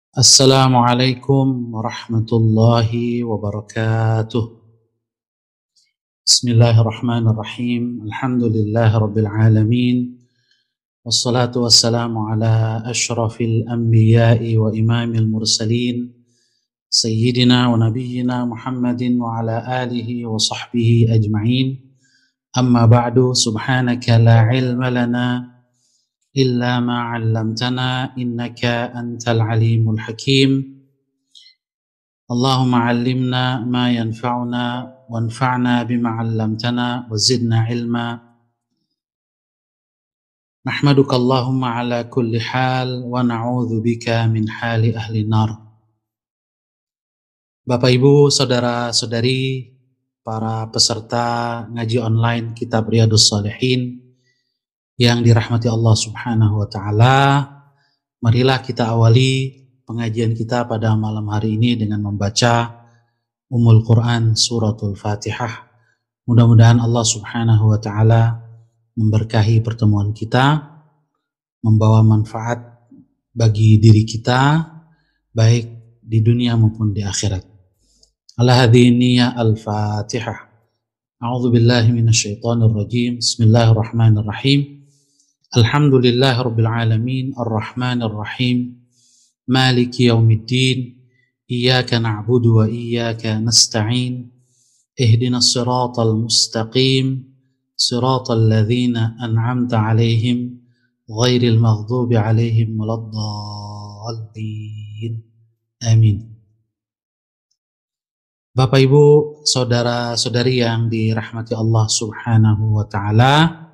Assalamualaikum warahmatullahi wabarakatuh. Bismillahirrahmanirrahim. Alhamdulillahi rabbil alamin. Wassalatu wassalamu ala ashrafil anbiya'i wa imamil mursalin. Sayyidina wa nabiyyina Muhammadin wa ala alihi wa sahbihi ajma'in. Amma ba'du, subhanaka la ilma lana illa ma 'allamtana innaka antal alimul hakim. Allahumma 'allimna ma yanfa'una wanfa'na bima 'allamtana wa zidna ilma. Nahmaduka Allahumma ala kulli hal wa na'udzu bika min hali ahli nar. Bapak Ibu, saudara-saudari, para peserta ngaji online Kitab Riyadhus Shalihin yang dirahmati Allah Subhanahu wa taala, marilah kita awali pengajian kita pada malam hari ini dengan membaca Ummul Quran Suratul Fatihah. Mudah-mudahan Allah Subhanahu wa taala memberkahi pertemuan kita, membawa manfaat bagi diri kita baik di dunia maupun di akhirat. Ala hadhihi niyyah al-Fatihah. A'udzu billahi minasyaitonir rajim. Bismillahirrahmanirrahim. Alhamdulillahirabbil alamin, arrahmanir rahim. Maliki yaumiddin, iyyaka na'budu wa iyyaka nasta'in, ihdinas siratal mustaqim, siratal ladzina an'amta 'alaihim, ghairil maghdubi 'alaihim waladdallin. Amin. Bapak Ibu, saudara-saudari yang dirahmati Allah Subhanahu wa taala,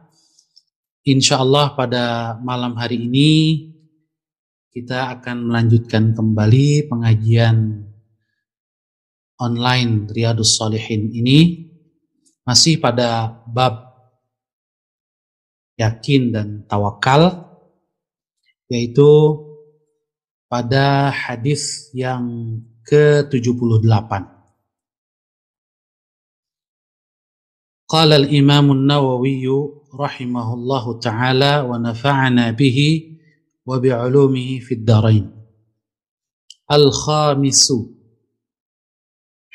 insyaallah pada malam hari ini kita akan melanjutkan kembali pengajian online Riyadhus Shalihin ini, masih pada bab yakin dan tawakal, yaitu pada hadis yang ke-78. Qala al-Imam an-Nawawi rahimahullahu ta'ala wa nafa'ana bihi wa bi'ulumihi fid dharain. Al-khamisu,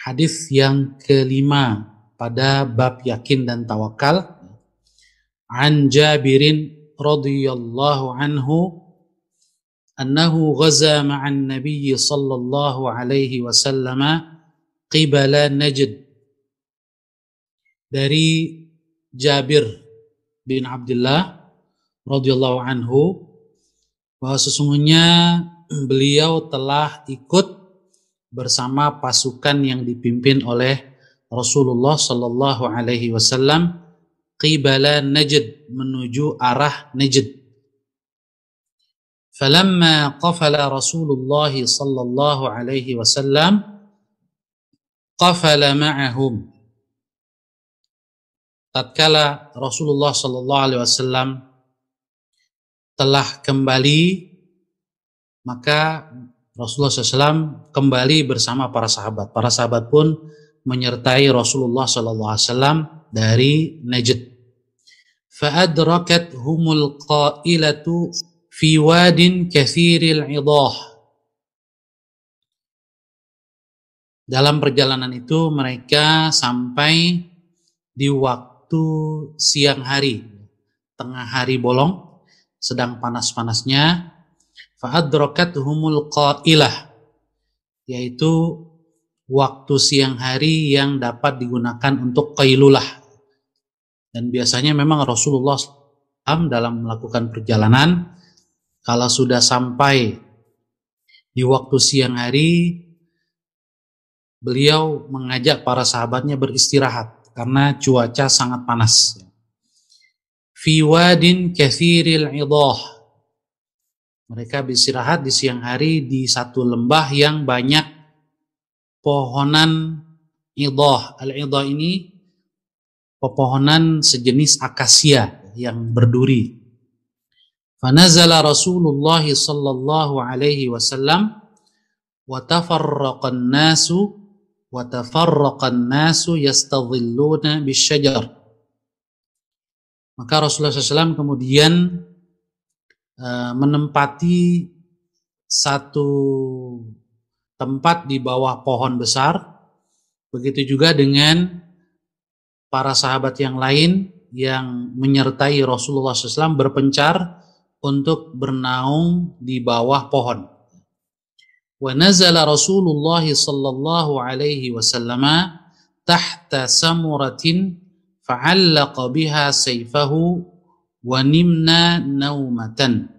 hadis yang kelima pada bab yakin dan tawakal. An Jabirin radhiyallahu anhu annahu ghaza ma'an nabiy sallallahu alaihi wasallam qibala Najd. Dari Jabir bin Abdullah radhiyallahu anhu bahwa sesungguhnya beliau telah ikut bersama pasukan yang dipimpin oleh Rasulullah sallallahu alaihi wasallam qibala Najd, menuju arah Najd. Falamma qafala Rasulullah sallallahu alaihi wasallam qafala ma'ahum. Tatkala Rasulullah sallallahu alaihi wasallam telah kembali, maka Rasulullah SAW kembali bersama para sahabat. Para sahabat pun menyertai Rasulullah SAW dari Najd. Fa'adrakat humul qailatu fi wadin kathiril idah. Dalam perjalanan itu mereka sampai di waktu siang hari, tengah hari bolong, sedang panas-panasnya. Fa'adrakathumul qailah, yaitu waktu siang hari yang dapat digunakan untuk qailulah. Dan biasanya memang Rasulullah SAW dalam melakukan perjalanan, kalau sudah sampai di waktu siang hari, beliau mengajak para sahabatnya beristirahat karena cuaca sangat panas. Fi wadin kathiril idah, mereka beristirahat di siang hari di satu lembah yang banyak pohonan idah. Al-idah ini pepohonan sejenis akasia yang berduri. Fanazala Rasulullah sallallahu alaihi wasallam wa tafarraqan nasu yastadhilluna bisyajar. Maka Rasulullah SAW kemudian menempati satu tempat di bawah pohon besar. Begitu juga dengan para sahabat yang lain yang menyertai Rasulullah SAW berpencar untuk bernaung di bawah pohon. Wa nazala Rasulullah sallallahu alaihi wasallam tahta samuratin fa'allaqa biha sayfahu wa nimna naumatan.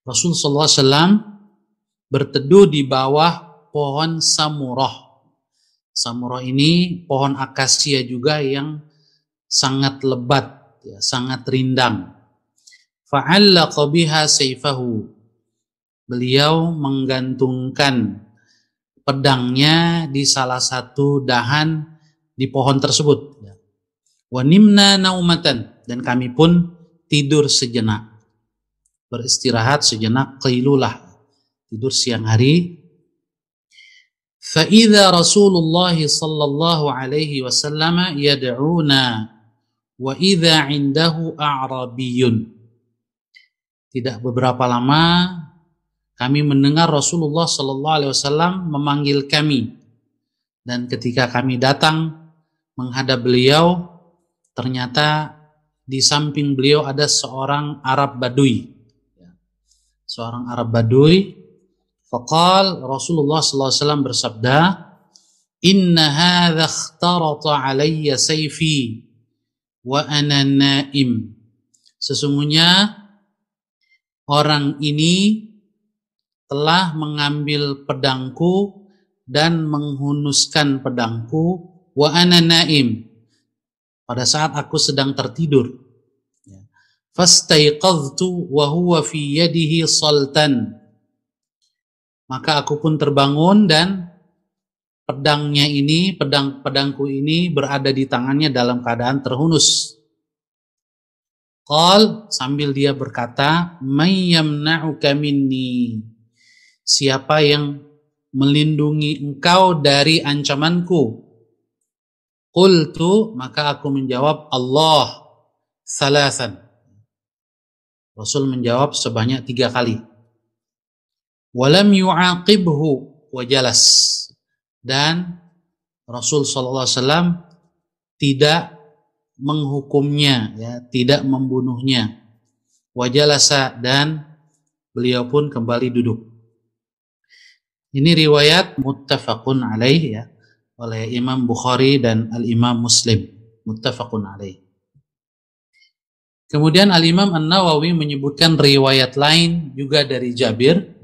Rasul sallallahu alaihi wasallam berteduh di bawah pohon samurah. Samurah ini pohon akasia juga yang sangat lebat, ya, sangat rindang. Fa'allaqa biha sayfahu. Beliau menggantungkan pedangnya di salah satu dahan di pohon tersebut. Wa nimna naumatan, dan kami pun tidur sejenak. Beristirahat sejenak, qailulah, tidur siang hari. فَإِذَا رَسُولُ اللَّهِ صَلَّى اللَّهُ عَلَيْهِ وَسَلَّمَ يَدْعُونَا وَإِذَا عِنْدَهُ أَعْرَابِيٌّ. Tidak beberapa lama kami mendengar Rasulullah sallallahu alaihi wasallam memanggil kami, dan ketika kami datang menghadap beliau, ternyata di samping beliau ada seorang Arab Badui. Seorang Arab Badui. Faqal, Rasulullah sallallahu alaihi wasallam bersabda, "Inna hadza ikhtarata alayya sayfi wa ana naim." Sesungguhnya orang ini telah mengambil pedangku dan menghunuskan pedangku, wa ana naim, pada saat aku sedang tertidur. Fastaiqadhtu wa huwa fi yadihi saltan. Maka aku pun terbangun dan pedangnya ini, pedangku ini berada di tangannya dalam keadaan terhunus. Qal, sambil dia berkata, "May yamna'uka minni?" Siapa yang melindungi engkau dari ancamanku? Qultu, maka aku menjawab, Allah, salasan. Rasul menjawab sebanyak 3 kali. Walam yu'aqibhu wa jalas. Dan Rasul SAW tidak menghukumnya, ya, tidak membunuhnya. Wa jalasa, dan beliau pun kembali duduk. Ini riwayat muttafaqun alaih, ya, oleh Imam Bukhari dan Al-Imam Muslim. Muttafaqun alaih. Kemudian Al-Imam An-Nawawi menyebutkan riwayat lain juga dari Jabir.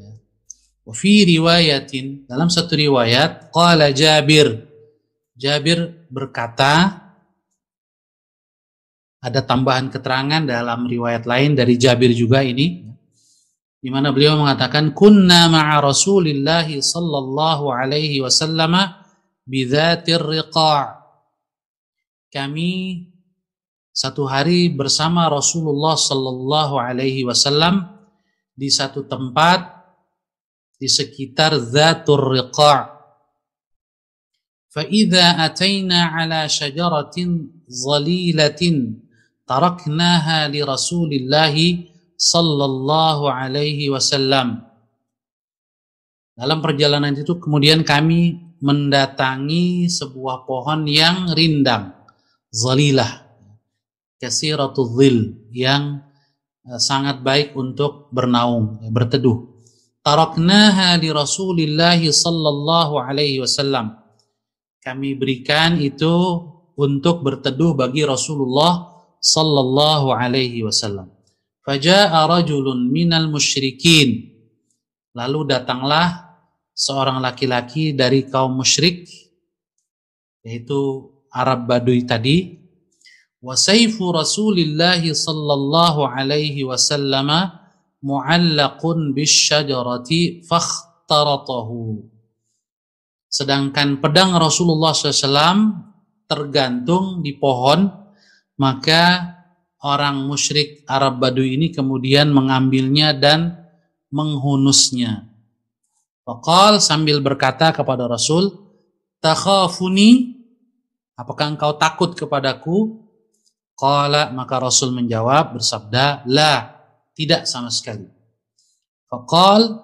Fi riwayatin, dalam satu riwayat, qala Jabir. Jabir berkata, ada tambahan keterangan dalam riwayat lain dari Jabir juga ini, di mana beliau mengatakan, kunna ma'a Rasulillah sallallahu alaihi wasallam bidzatir riqa'. Kami satu hari bersama Rasulullah sallallahu alaihi wasallam di satu tempat di sekitar Dzatur Riqa'. Fa idza ataina ala syajaratin zalilatin taraknaha li Rasulillah sallallahu alaihi wasallam. Dalam perjalanan itu kemudian kami mendatangi sebuah pohon yang rindang, zalilah, kasiratul dhil, yang sangat baik untuk bernaung, berteduh. Taraknaha li Rasulillah sallallahu alaihi wasallam. Kami berikan itu untuk berteduh bagi Rasulullah sallallahu alaihi wasallam. Faja'a rajulun minal musyrikin. Lalu datanglah seorang laki-laki dari kaum musyrik, yaitu Arab Badui tadi. Wa sayfu Rasulillah sallallahu alaihi wasallam mu'allaqun bisyajarati fakhtaratahu. Sedangkan pedang Rasulullah SAW tergantung di pohon, maka orang musyrik Arab Badui ini kemudian mengambilnya dan menghunusnya. Faqal, sambil berkata kepada Rasul, takhafuni, apakah engkau takut kepadaku? Qala, maka Rasul menjawab bersabda, la, tidak sama sekali. Faqal,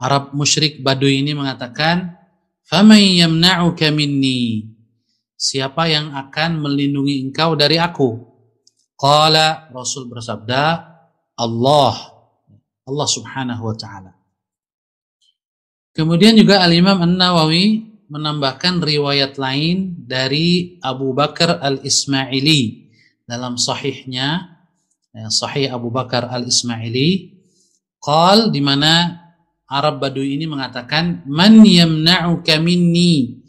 Arab musyrik Badui ini mengatakan, "Faman yamna'uka minni?" Siapa yang akan melindungi engkau dari aku? Qala, Rasul bersabda, Allah. Allah Subhanahu wa taala. Kemudian juga Al-Imam An-Nawawi menambahkan riwayat lain dari Abu Bakar Al-Ismaili dalam sahihnya, Sahih Abu Bakar Al-Ismaili, qal, di mana Arab Badui ini mengatakan, "Man yamna'uka minni?"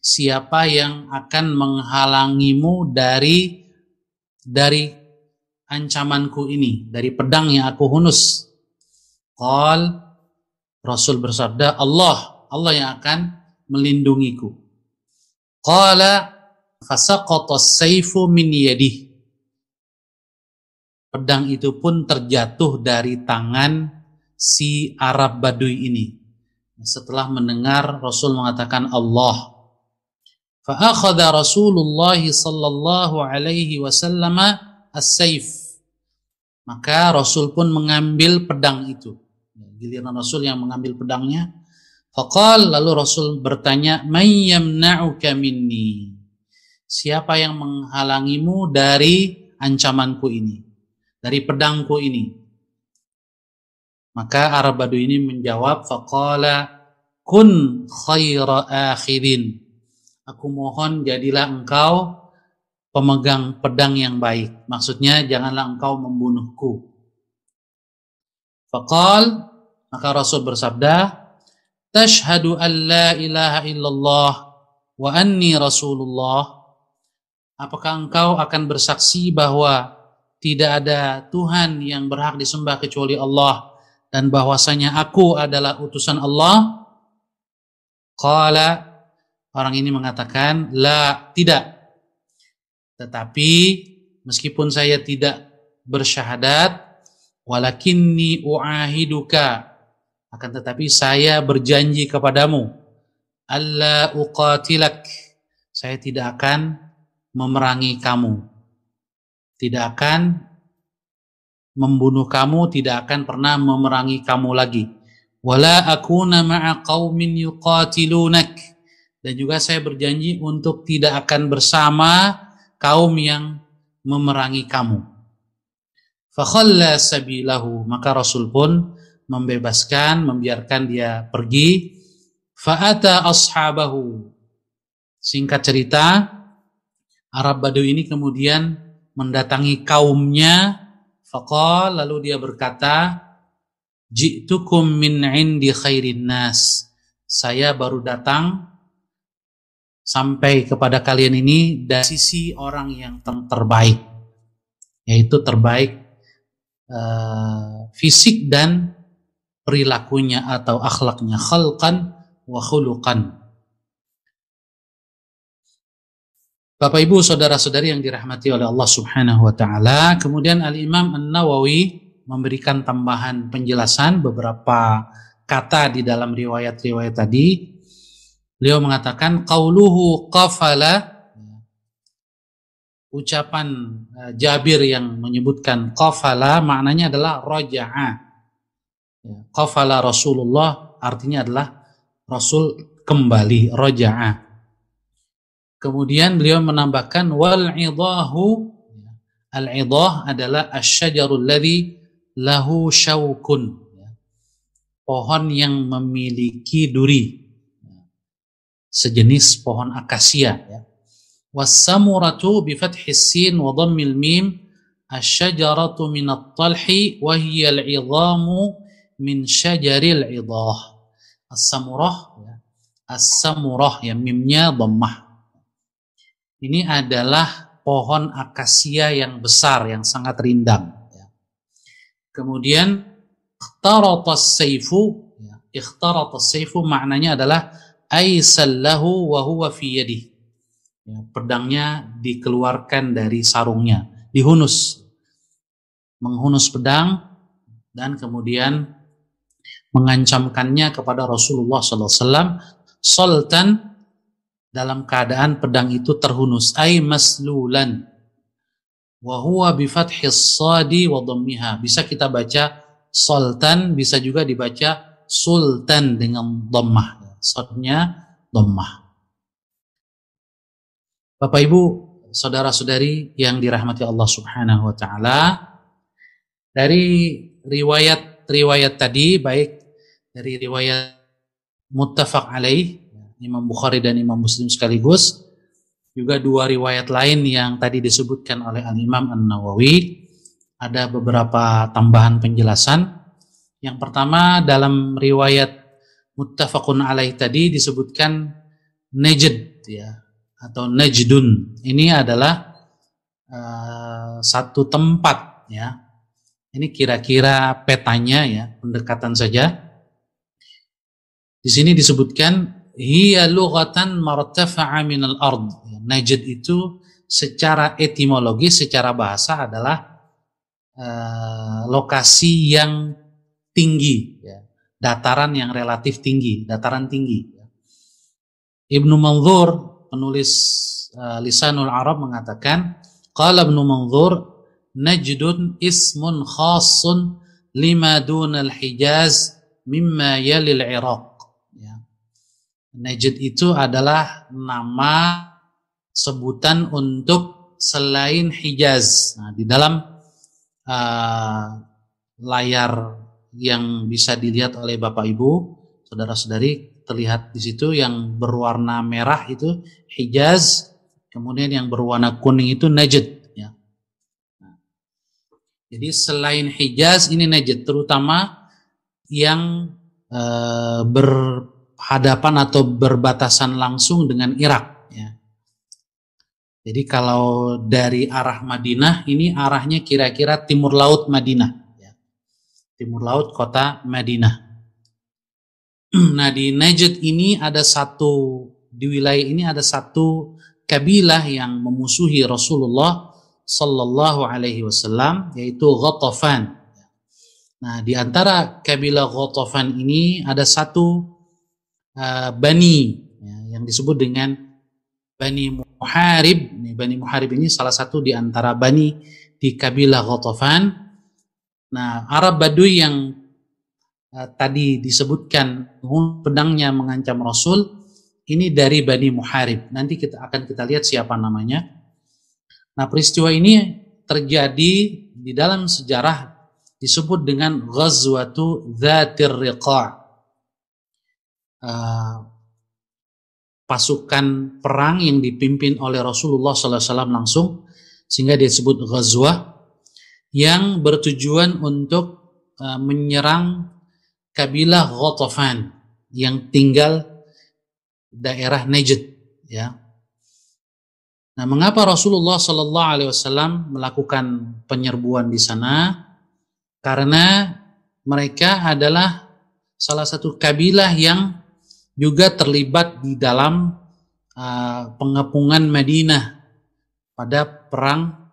Siapa yang akan menghalangimu dari ancamanku ini, dari pedang yang aku hunus? Qal, Rasul bersabda, Allah yang akan melindungiku. Qala fasaqata as-sayfu min yadihi. Pedang itu pun terjatuh dari tangan si Arab Badui ini setelah mendengar Rasul mengatakan Allah. Fa akhadha Rasulullah sallallahu alaihi wasallam as-sayf. Maka Rasul pun mengambil pedang itu. Giliran Rasul yang mengambil pedangnya. Faqal, lalu Rasul bertanya, "May yamna'uka minni?" Siapa yang menghalangimu dari ancamanku ini, dari pedangku ini? Maka Arab Badui ini menjawab, faqala kun khaira akhidin. Aku mohon jadilah engkau pemegang pedang yang baik. Maksudnya janganlah engkau membunuhku. Faqal, maka Rasul bersabda, tashhadu an la ilaha illallah wa anni rasulullah. Apakah engkau akan bersaksi bahwa tidak ada Tuhan yang berhak disembah kecuali Allah dan bahwasanya aku adalah utusan Allah? Qala, orang ini mengatakan, la, tidak. Tetapi meskipun saya tidak bersyahadat, walakinni uahiduka, akan tetapi saya berjanji kepadamu, alla uqatilak, saya tidak akan memerangi kamu, tidak akan membunuh kamu, tidak akan pernah memerangi kamu lagi. Wala akuna ma'a qaumin yuqatilunak, dan juga saya berjanji untuk tidak akan bersama kaum yang memerangi kamu. Fakhalla sabilahu, maka Rasul pun membebaskan, membiarkan dia pergi. Fa'ata ashabahu, singkat cerita, Arab Badui ini kemudian mendatangi kaumnya. Faqal, lalu dia berkata, ji'tukum min indi khairin nas, saya baru datang sampai kepada kalian ini dari sisi orang yang terbaik, yaitu terbaik fisik dan perilakunya atau akhlaknya, khalqan wa khuluqan. Bapak Ibu saudara-saudari yang dirahmati oleh Allah Subhanahu wa taala, kemudian Al-Imam An-Nawawi memberikan tambahan penjelasan beberapa kata di dalam riwayat-riwayat tadi. Beliau mengatakan qauluhu qafala, ucapan Jabir yang menyebutkan qafala maknanya adalah raja'a. Qafala Rasulullah artinya adalah Rasul kembali, raja'a. Kemudian beliau menambahkan wal idahu, al idah adalah asyajarul ladzi lahu syaukun, pohon yang memiliki duri, sejenis pohon akasia. Was-samuratu bi fathis sin wa dhammil mim, asyajaratu min at-talhi wa hiya al-idhamu min syajaril idah. As-samurah, as-samurah yang mimnya dhammah. Ini adalah pohon akasia yang besar, yang sangat rindang. Kemudian ikhtaratas sayfu maknanya adalah aisallahu wa huwa fi yadihi. Pedangnya dikeluarkan dari sarungnya, dihunus. Menghunus pedang dan kemudian mengancamkannya kepada Rasulullah sallallahu alaihi wasallam sultan, dalam keadaan pedang itu terhunus, ay maslulan, wa huwa bi fathis shadi wa dhammiha. Bisa kita baca sultan, bisa juga dibaca sultan dengan dhammah, sodnya dhammah. Bapak Ibu, saudara-saudari yang dirahmati Allah Subhanahu wa taala, dari riwayat tadi, baik dari riwayat muttafaq alaih Imam Bukhari dan Imam Muslim sekaligus, juga dua riwayat lain yang tadi disebutkan oleh Al-Imam An-Nawawi, ada beberapa tambahan penjelasan. Yang pertama, dalam riwayat muttafaqun alaih tadi disebutkan Najd, ya, atau Najdun. Ini adalah satu tempat, ya. Ini kira-kira petanya, ya, pendekatan saja. Di sini disebutkan hiya lughatan martafa'a minal ard. Najd itu secara etimologi, secara bahasa adalah lokasi yang tinggi, ya, dataran yang relatif tinggi, dataran tinggi. Ibnu Manzur, penulis Lisanul Arab, mengatakan, qala Ibnu Manzur, Najdun ismun khassun lima dunal Hijaz mimma yalil Iraq. Ya. Najd itu adalah nama sebutan untuk selain Hijaz. Nah, di dalam layar yang bisa dilihat oleh Bapak Ibu, saudara-saudari, terlihat di situ yang berwarna merah itu Hijaz, kemudian yang berwarna kuning itu Najd, ya. Nah, jadi selain Hijaz ini Najd, terutama yang berhadapan atau berbatasan langsung dengan Irak, ya. Jadi kalau dari arah Madinah, ini arahnya kira-kira timur laut Madinah, ya. Timur laut kota Madinah. Nah, di Najd ini ada di wilayah ini ada satu kabilah yang memusuhi Rasulullah Sallallahu Alaihi Wasallam, yaitu Ghatafan. Nah, di antara kabilah Ghatafan ini ada satu bani, ya, yang disebut dengan Bani Muharib. Bani Muharib ini salah satu di antara bani di kabilah Ghatafan. Nah, Arab Baduy yang tadi disebutkan pedangnya mengancam Rasul, ini dari Bani Muharib. Nanti kita lihat siapa namanya. Nah, peristiwa ini terjadi di dalam sejarah disebut dengan Ghazwatu Dzatir Riqa'. Pasukan perang yang dipimpin oleh Rasulullah SAW langsung, sehingga disebut ghazwah, yang bertujuan untuk menyerang kabilah Ghatafan yang tinggal daerah Najd, ya. Nah, mengapa Rasulullah SAW melakukan penyerbuan di sana? Karena mereka adalah salah satu kabilah yang juga terlibat di dalam pengepungan Madinah pada perang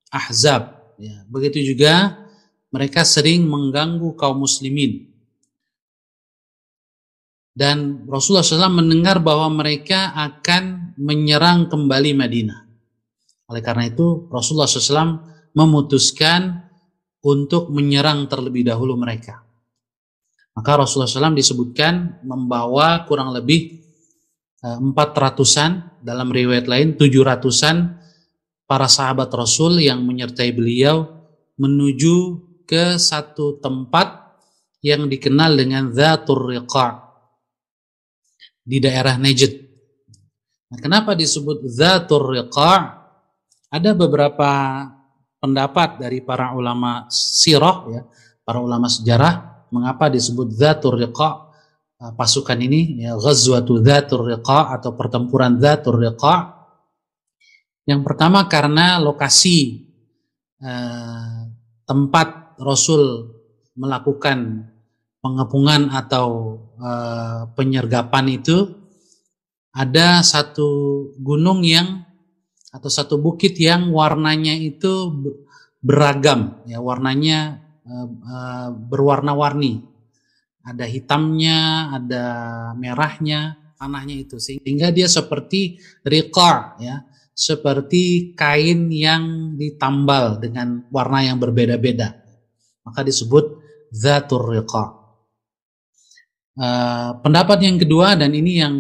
Ahzab, ya. Begitu juga mereka sering mengganggu kaum muslimin. Dan Rasulullah SAW mendengar bahwa mereka akan menyerang kembali Madinah. Oleh karena itu Rasulullah SAW memutuskan untuk menyerang terlebih dahulu mereka. Maka Rasulullah SAW disebutkan membawa kurang lebih 400-an, dalam riwayat lain 700-an para sahabat Rasul yang menyertai beliau menuju ke satu tempat yang dikenal dengan Dzatur Riqa' di daerah Najd. Nah, kenapa disebut Dzatur Riqa'? Ada beberapa pendapat dari para ulama sirah, ya, para ulama sejarah, mengapa disebut Dzatur Riqa', pasukan ini, ya, Ghazwatu Dzatur Riqa' atau pertempuran Dzatur Riqa'. Yang pertama karena lokasi tempat Rasul melakukan pengepungan atau penyergapan itu, ada satu gunung atau satu bukit yang warnanya itu beragam, ya, warnanya berwarna-warni, ada hitamnya, ada merahnya, tanahnya itu, sehingga dia seperti riqa', ya, seperti kain yang ditambal dengan warna yang berbeda-beda, maka disebut Dzatur Riqa'. Pendapat yang kedua, dan ini yang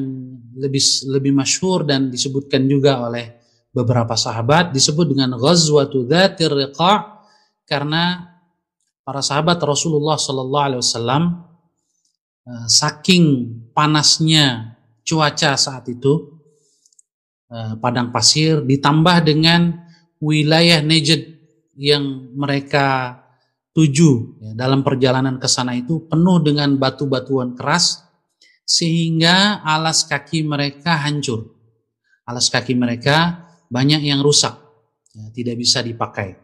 lebih masyhur dan disebutkan juga oleh beberapa sahabat, disebut dengan Ghazwatu Dzatir Riqa' karena para sahabat Rasulullah sallallahu alaihi wasallam saking panasnya cuaca saat itu, padang pasir ditambah dengan wilayah Najd yang mereka tuju dalam perjalanan ke sana itu penuh dengan batu-batuan keras sehingga alas kaki mereka hancur. Alas kaki mereka banyak yang rusak, tidak bisa dipakai.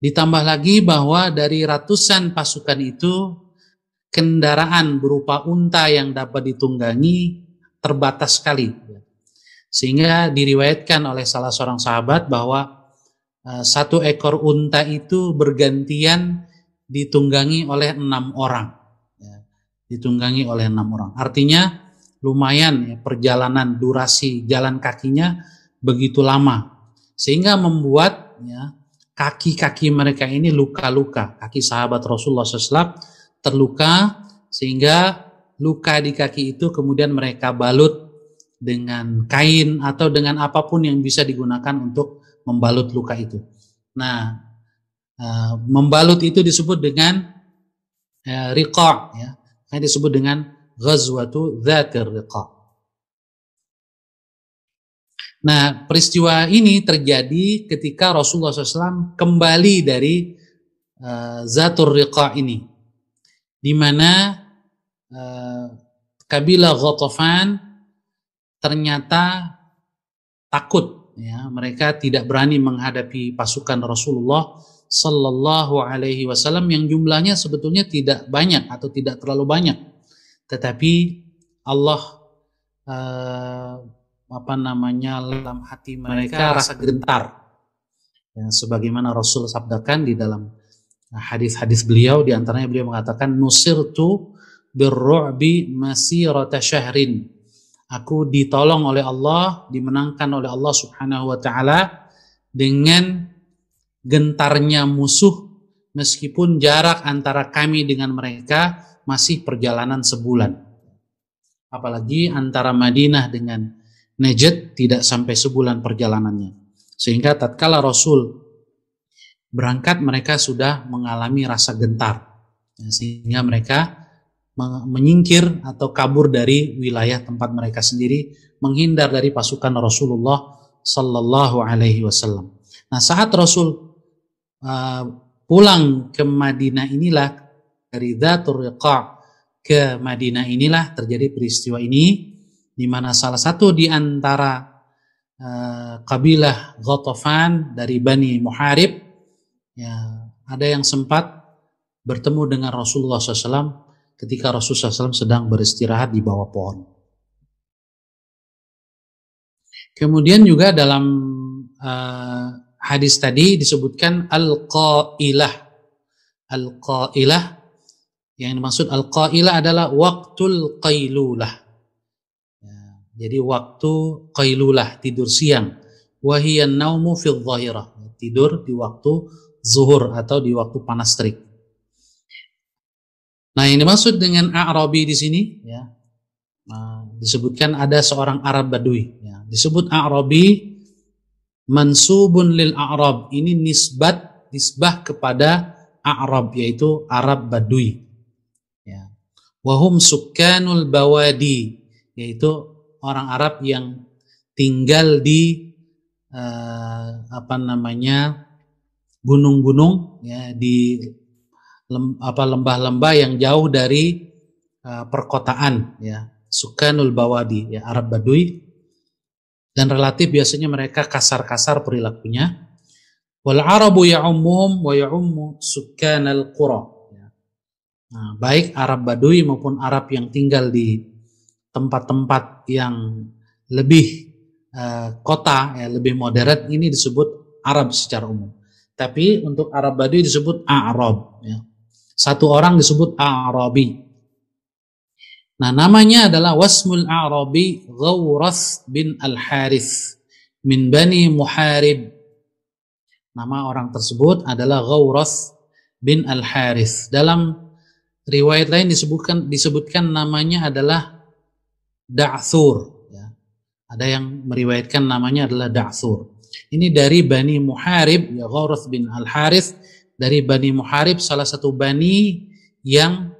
Ditambah lagi bahwa dari ratusan pasukan itu kendaraan berupa unta yang dapat ditunggangi terbatas sekali. Sehingga diriwayatkan oleh salah seorang sahabat bahwa satu ekor unta itu bergantian ditunggangi oleh 6 orang. Ditunggangi oleh 6 orang. Artinya lumayan perjalanan durasi jalan kakinya begitu lama. Sehingga membuat kaki-kaki mereka ini luka-luka. Kaki sahabat Rasulullah SAW terluka, sehingga luka di kaki itu kemudian mereka balut dengan kain atau dengan apapun yang bisa digunakan untuk membalut luka itu. Nah, membalut itu disebut dengan riqa', ya. Disebut dengan Ghazwatu Dzatir Riqa'. Nah, peristiwa ini terjadi ketika Rasulullah SAW kembali dari Dzatur Riqa' ini, di mana kabilah Ghatafan ternyata takut, ya, mereka tidak berani menghadapi pasukan Rasulullah Sallallahu Alaihi Wasallam yang jumlahnya sebetulnya tidak banyak atau tidak terlalu banyak, tetapi Allah dalam hati mereka rasa gentar, ya, sebagaimana Rasul sabdakan di dalam hadis-hadis beliau, di antaranya beliau mengatakan nusirtu birru'bi masirata syahrin. Aku ditolong oleh Allah, dimenangkan oleh Allah Subhanahu wa taala dengan gentarnya musuh, meskipun jarak antara kami dengan mereka masih perjalanan sebulan. Apalagi antara Madinah dengan Najd tidak sampai sebulan perjalanannya. Sehingga tatkala Rasul berangkat mereka sudah mengalami rasa gentar, sehingga mereka menyingkir atau kabur dari wilayah tempat mereka sendiri, menghindar dari pasukan Rasulullah Sallallahu Alaihi Wasallam. Nah, saat Rasul pulang ke Madinah inilah, dari Dzatur Riqa' ke Madinah inilah terjadi peristiwa ini, di mana salah satu di antara kabilah Ghatafan dari Bani Muharib, ya, ada yang sempat bertemu dengan Rasulullah SAW ketika Rasulullah SAW sedang beristirahat di bawah pohon. Kemudian juga dalam hadis tadi disebutkan al-qailah. Al-qailah, yang dimaksud al-qailah adalah waktul qailulah. Ya, jadi waktu qailulah, tidur siang. Wahiyan naumu fi dhahirah, tidur di waktu zuhur atau di waktu panas terik. Nah, yang dimaksud dengan A'rabi di sini, ya, disebutkan ada seorang Arab Badui, ya, disebut A'rabi mansubun lil A'rab. Ini nisbah kepada A'rab, yaitu Arab Badui, ya. Wahum sukkanul bawadi, yaitu orang Arab yang tinggal di gunung-gunung, ya, di lembah-lembah yang jauh dari perkotaan, ya, sukkanul bawadi, ya, Arab Badui. Dan relatif biasanya mereka kasar-kasar perilakunya. Wal Arabu ya'ummum wa ya'ummu sukkanal qura. Nah, baik Arab Badui maupun Arab yang tinggal di tempat-tempat yang lebih kota, ya, lebih modern, ini disebut Arab secara umum. Tapi untuk Arab Badui disebut A'rab, ya. Satu orang disebut A'rabi. Nah, namanya adalah wasmul A'rabi Ghawras bin Al-Harith min Bani Muharib. Nama orang tersebut adalah Ghawras bin Al-Harith. Dalam Riwayat lain disebutkan namanya adalah Da'thur. Ya. Ada yang meriwayatkan namanya adalah Da'thur. Ini dari Bani Muharib, ya, Ghawrath bin Al-Harith, dari Bani Muharib, salah satu bani yang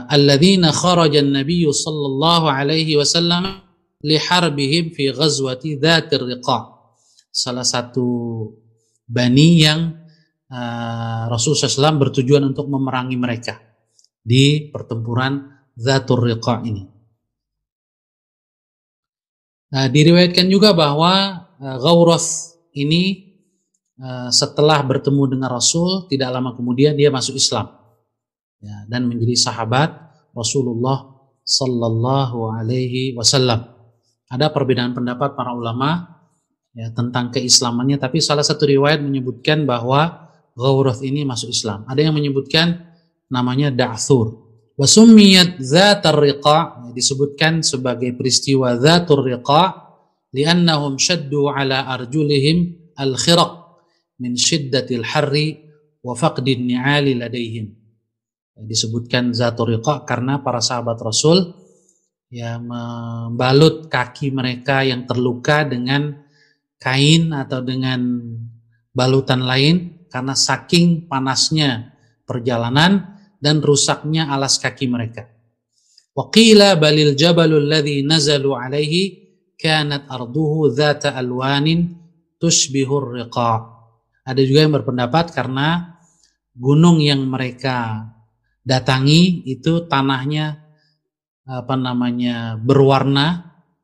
alladzina kharaja an-nabiy sallallahu alaihi wasallam li harbihim fi ghazwati Dzatir Riqa'. Salah satu bani yang Rasulullah SAW bertujuan untuk memerangi mereka di pertempuran Dzatur Riqa' ini. Diriwayatkan juga bahwa Ghawrath ini setelah bertemu dengan Rasul, tidak lama kemudian dia masuk Islam, ya, dan menjadi sahabat Rasulullah Sallallahu Alaihi Wasallam. Ada perbedaan pendapat para ulama, ya, tentang keislamannya, tapi salah satu riwayat menyebutkan bahwa Ghawrath ini masuk Islam. Ada yang menyebutkan namanya Da'thur. Wa summiyat Dzatur Riqa', disebutkan sebagai peristiwa Dzatur Riqa' li'annahum shaddu ala arjulihim al-khiraq min shiddatil harri wa faqdin ni'ali ladaihim. Disebutkan Dzatur Riqa' karena para sahabat Rasul, ya, membalut kaki mereka yang terluka dengan kain atau dengan balutan lain karena saking panasnya perjalanan dan rusaknya alas kaki mereka. Wa qila balil jabalul ladzi nazalu alaihi kanat arduhu dzata alwanin tushbihur riqa'. Ada juga yang berpendapat karena gunung yang mereka datangi itu tanahnya berwarna,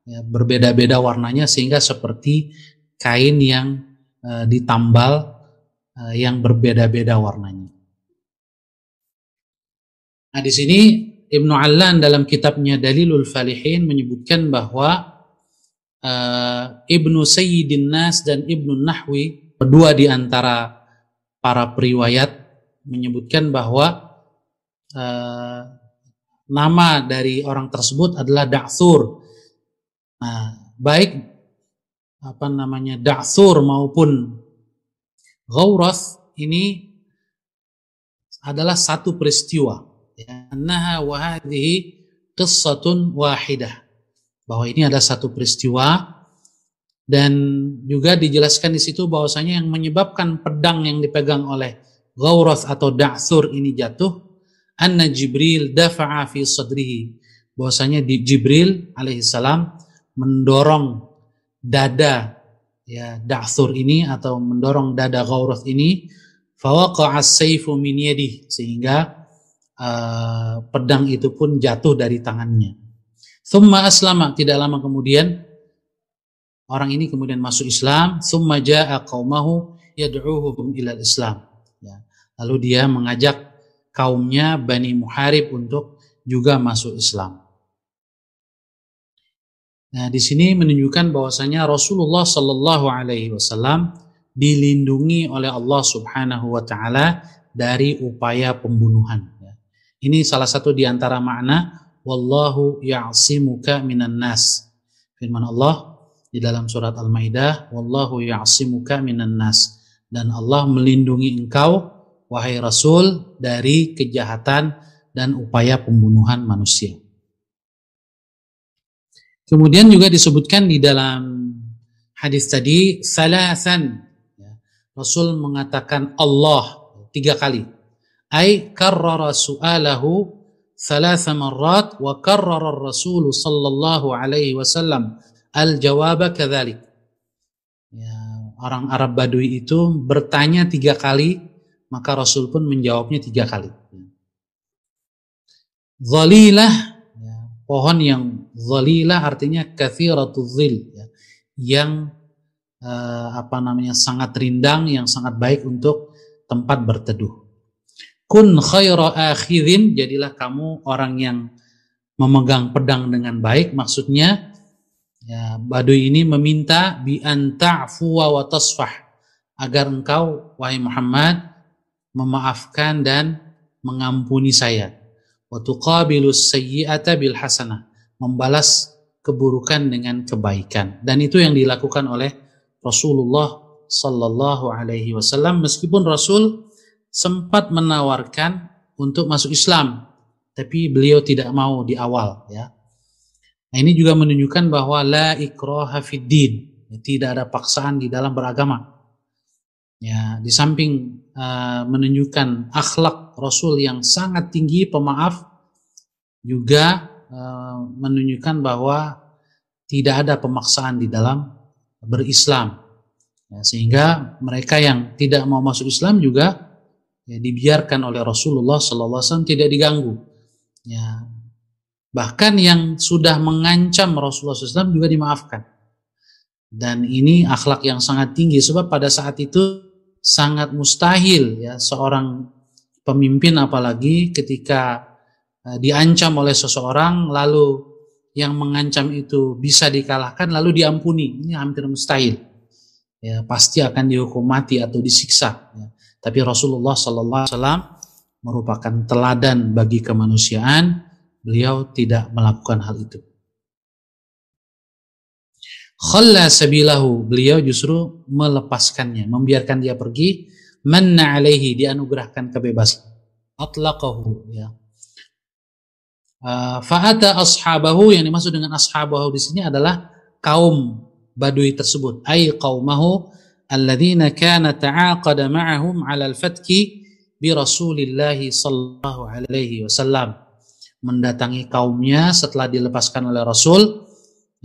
ya, berbeda-beda warnanya sehingga seperti kain yang ditambal yang berbeda-beda warnanya. Nah, di sini Ibnu Allan dalam kitabnya Dalilul Falihin menyebutkan bahwa Ibnu Sayyidin Nas dan Ibnu Nahwi, kedua di antara para periwayat, menyebutkan bahwa nama dari orang tersebut adalah Da'thur. Nah, baik Da'thur maupun Ghawrath ini adalah satu peristiwa. Annaha wa hadhihi qissatun wahidah. Bahwa ini ada satu peristiwa, dan juga dijelaskan di situ bahwasanya yang menyebabkan pedang yang dipegang oleh Ghawrath atau Da'thur ini jatuh, anna Jibril dafa'a fi sadrihi. Bahwasanya Jibril alaihissalam mendorong dada, ya, Da'thur ini atau mendorong dada Ghawrath ini, fawaqa'a as-sayfu min yadihi, sehingga pedang itu pun jatuh dari tangannya. Thumma aslama, tidak lama kemudian orang ini kemudian masuk Islam. Thumma ja'a qaumahu yad'uuhum ila Islam. Ya. Lalu dia mengajak kaumnya Bani Muharib untuk juga masuk Islam. Nah, di sini menunjukkan bahwasanya Rasulullah Sallallahu Alaihi Wasallam dilindungi oleh Allah Subhanahu Wa Taala dari upaya pembunuhan. Ini salah satu di antara makna wallahu ya'simuka minan nas. Firman Allah di dalam surat Al-Maidah, wallahu ya'simuka minan nas, dan Allah melindungi engkau wahai Rasul dari kejahatan dan upaya pembunuhan manusia. Kemudian juga disebutkan di dalam hadis tadi salasan, ya, Rasul mengatakan Allah 3 kali. Ay karrara su'alahu thalatha marrat wa karrara ar-rasul sallallahu alaihi wasallam al-jawaba kadzalik. Ya, orang Arab Badui itu bertanya 3 kali, maka Rasul pun menjawabnya 3 kali. Dhalilah, ya, pohon yang dhalilah artinya katsiratuz zil, ya, yang sangat rindang, yang sangat baik untuk tempat berteduh. Kun khaira akhidhin, jadilah kamu orang yang memegang pedang dengan baik. Maksudnya, ya, Badui ini meminta bi an ta'fuwa wa tasfah, agar engkau wahai Muhammad memaafkan dan mengampuni saya. Wa tuqabilus sayyi'ata bil hasanah, membalas keburukan dengan kebaikan. Dan itu yang dilakukan oleh Rasulullah Sallallahu Alaihi Wasallam, meskipun Rasul sempat menawarkan untuk masuk Islam, tapi beliau tidak mau di awal, ya. Nah, ini juga menunjukkan bahwa la ikraha fid din, tidak ada paksaan di dalam beragama. Ya, di samping menunjukkan akhlak Rasul yang sangat tinggi, pemaaf, juga menunjukkan bahwa tidak ada pemaksaan di dalam berislam. Ya, sehingga mereka yang tidak mau masuk Islam juga ya, dibiarkan oleh Rasulullah SAW, tidak diganggu. Ya, bahkan yang sudah mengancam Rasulullah SAW juga dimaafkan. Dan ini akhlak yang sangat tinggi, sebab pada saat itu sangat mustahil ya seorang pemimpin, apalagi ketika diancam oleh seseorang lalu yang mengancam itu bisa dikalahkan lalu diampuni. Ini hampir mustahil. Ya, pasti akan dihukum mati atau disiksa. Ya. Tapi Rasulullah SAW merupakan teladan bagi kemanusiaan. Beliau tidak melakukan hal itu. Khalla sabilahu, beliau justru melepaskannya, membiarkan dia pergi. Manna alaihi, dianugerahkan kebebasan. Atlaqahu, ya. Fa'ata ashabahu, yang dimaksud dengan ashabahu di sini adalah kaum Badui tersebut, ay qaumahu alladzina kana ta'aqada ma'ahum 'ala al-fatki bi Rasulillah sallallahu alaihi wasallam. Mendatangi kaumnya setelah dilepaskan oleh Rasul,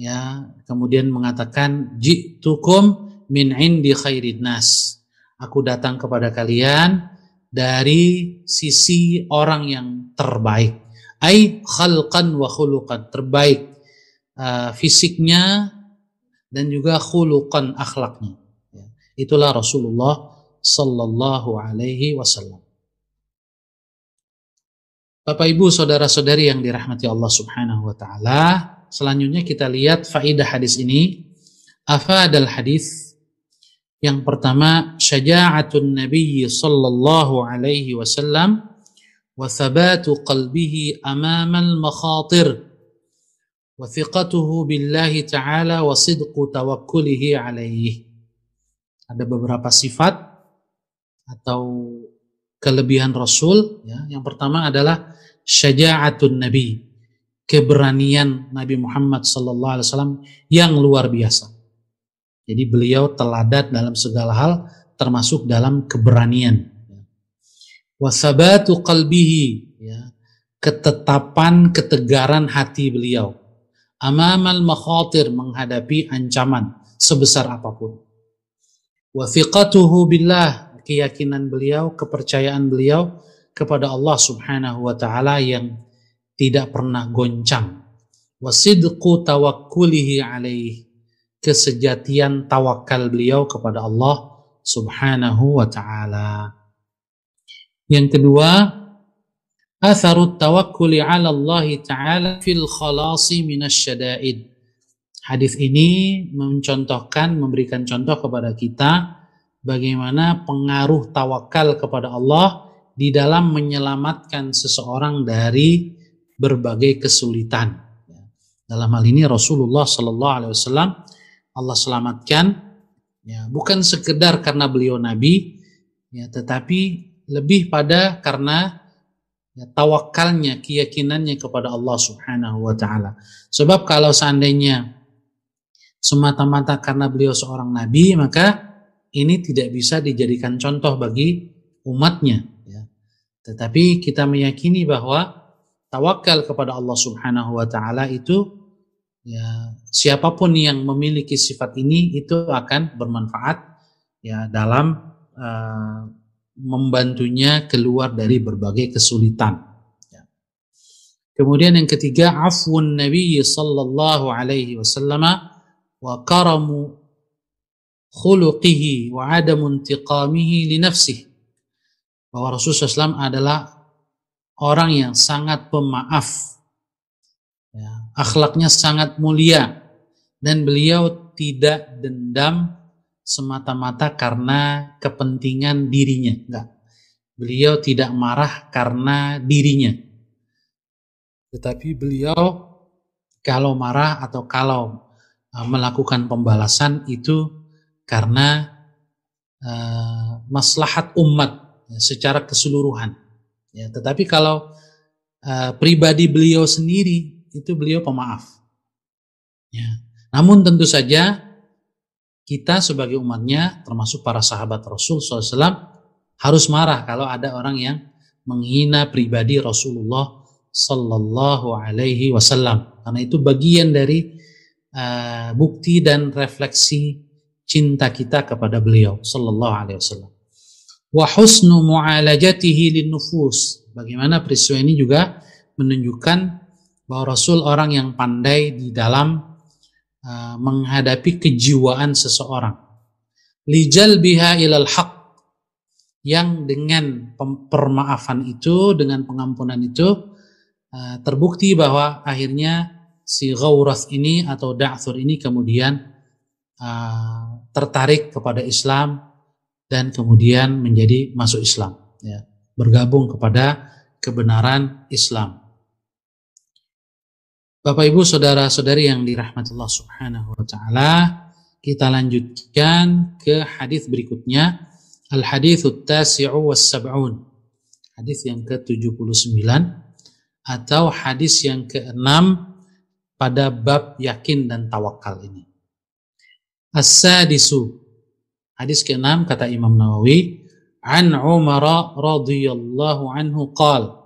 ya, kemudian mengatakan ji'tukum min 'indi khairin nas. Aku datang kepada kalian dari sisi orang yang terbaik. Ai khalqan wa khuluqan, terbaik fisiknya dan juga khuluqan, akhlaknya. Itulah Rasulullah sallallahu alaihi wasallam. Bapak Ibu, saudara-saudari yang dirahmati Allah Subhanahu wa taala, selanjutnya kita lihat faedah hadis ini. Afadal hadis. Yang pertama, syaja'atun Nabi sallallahu alaihi wasallam wa thabatu qalbihi amamal makhatir wa thiqatuhu billahi ta'ala wa sidqu tawakkulihi alaihi. Ada beberapa sifat atau kelebihan Rasul, ya. Yang pertama adalah syaja'atun Nabi, keberanian Nabi Muhammad sallallahu alaihi wasallam yang luar biasa. Jadi beliau teladan dalam segala hal, termasuk dalam keberanian. Wa thabatu qalbihi, ya, ketetapan, ketegaran hati beliau. Amamal makhatir, menghadapi ancaman sebesar apapun. Wa thiqatuhu billah, keyakinan beliau, kepercayaan beliau kepada Allah Subhanahu wa taala yang tidak pernah goncang. Wa sidqu tawakkulihi alaihi, kesejatian tawakal beliau kepada Allah Subhanahu wa taala. Yang kedua, atharut tawakkuli 'ala Allah taala fil khalasi minasyada'id. Hadis ini mencontohkan, memberikan contoh kepada kita bagaimana pengaruh tawakal kepada Allah di dalam menyelamatkan seseorang dari berbagai kesulitan. Dalam hal ini Rasulullah sallallahu alaihi wasallam Allah selamatkan, ya, bukan sekedar karena beliau nabi, ya, tetapi lebih pada karena ya, tawakalnya, keyakinannya kepada Allah Subhanahu wa taala. Sebab kalau seandainya semata-mata karena beliau seorang nabi, maka ini tidak bisa dijadikan contoh bagi umatnya, ya. Tetapi kita meyakini bahwa tawakal kepada Allah Subhanahu wa taala itu, ya, siapapun yang memiliki sifat ini itu akan bermanfaat, ya, dalam membantunya keluar dari berbagai kesulitan. Ya. Kemudian yang ketiga, afwun Nabi sallallahu alaihi wasallam wa karamu khuluqihi wa adamu intiqamihi li nafsihi. Bahwa Rasulullah SAW adalah orang yang sangat pemaaf, ya, akhlaknya sangat mulia, dan beliau tidak dendam semata-mata karena kepentingan dirinya. Enggak. Beliau tidak marah karena dirinya. Tetapi beliau kalau marah atau kalau melakukan pembalasan itu karena maslahat umat, ya, secara keseluruhan. Ya, tetapi kalau pribadi beliau sendiri itu beliau pemaaf. Ya. Namun tentu saja kita sebagai umatnya, termasuk para sahabat Rasul SAW, harus marah kalau ada orang yang menghina pribadi Rasulullah Sallallahu Alaihi Wasallam, karena itu bagian dari bukti dan refleksi cinta kita kepada beliau Sallallahu Alaihi Wasallam. Wa husnu mu'alajatihi linnufus. Bagaimana peristiwa ini juga menunjukkan bahwa Rasul orang yang pandai di dalam menghadapi kejiwaan seseorang. Lijalbiha ilal haq, yang dengan permaafan itu, dengan pengampunan itu, terbukti bahwa akhirnya si Ghawrath ini atau Da'thur ini kemudian tertarik kepada Islam dan kemudian menjadi masuk Islam, ya, bergabung kepada kebenaran Islam. Bapak Ibu saudara-saudari yang dirahmati Allah Subhanahu wa taala, kita lanjutkan ke hadis berikutnya, al-haditsul tasi'u was-sab'un. Hadis yang ke-79 atau hadis yang ke-6 pada bab yakin dan tawakal ini. As-sadisu, hadis ke-6 kata Imam Nawawi, an Umar radhiyallahu anhu qala,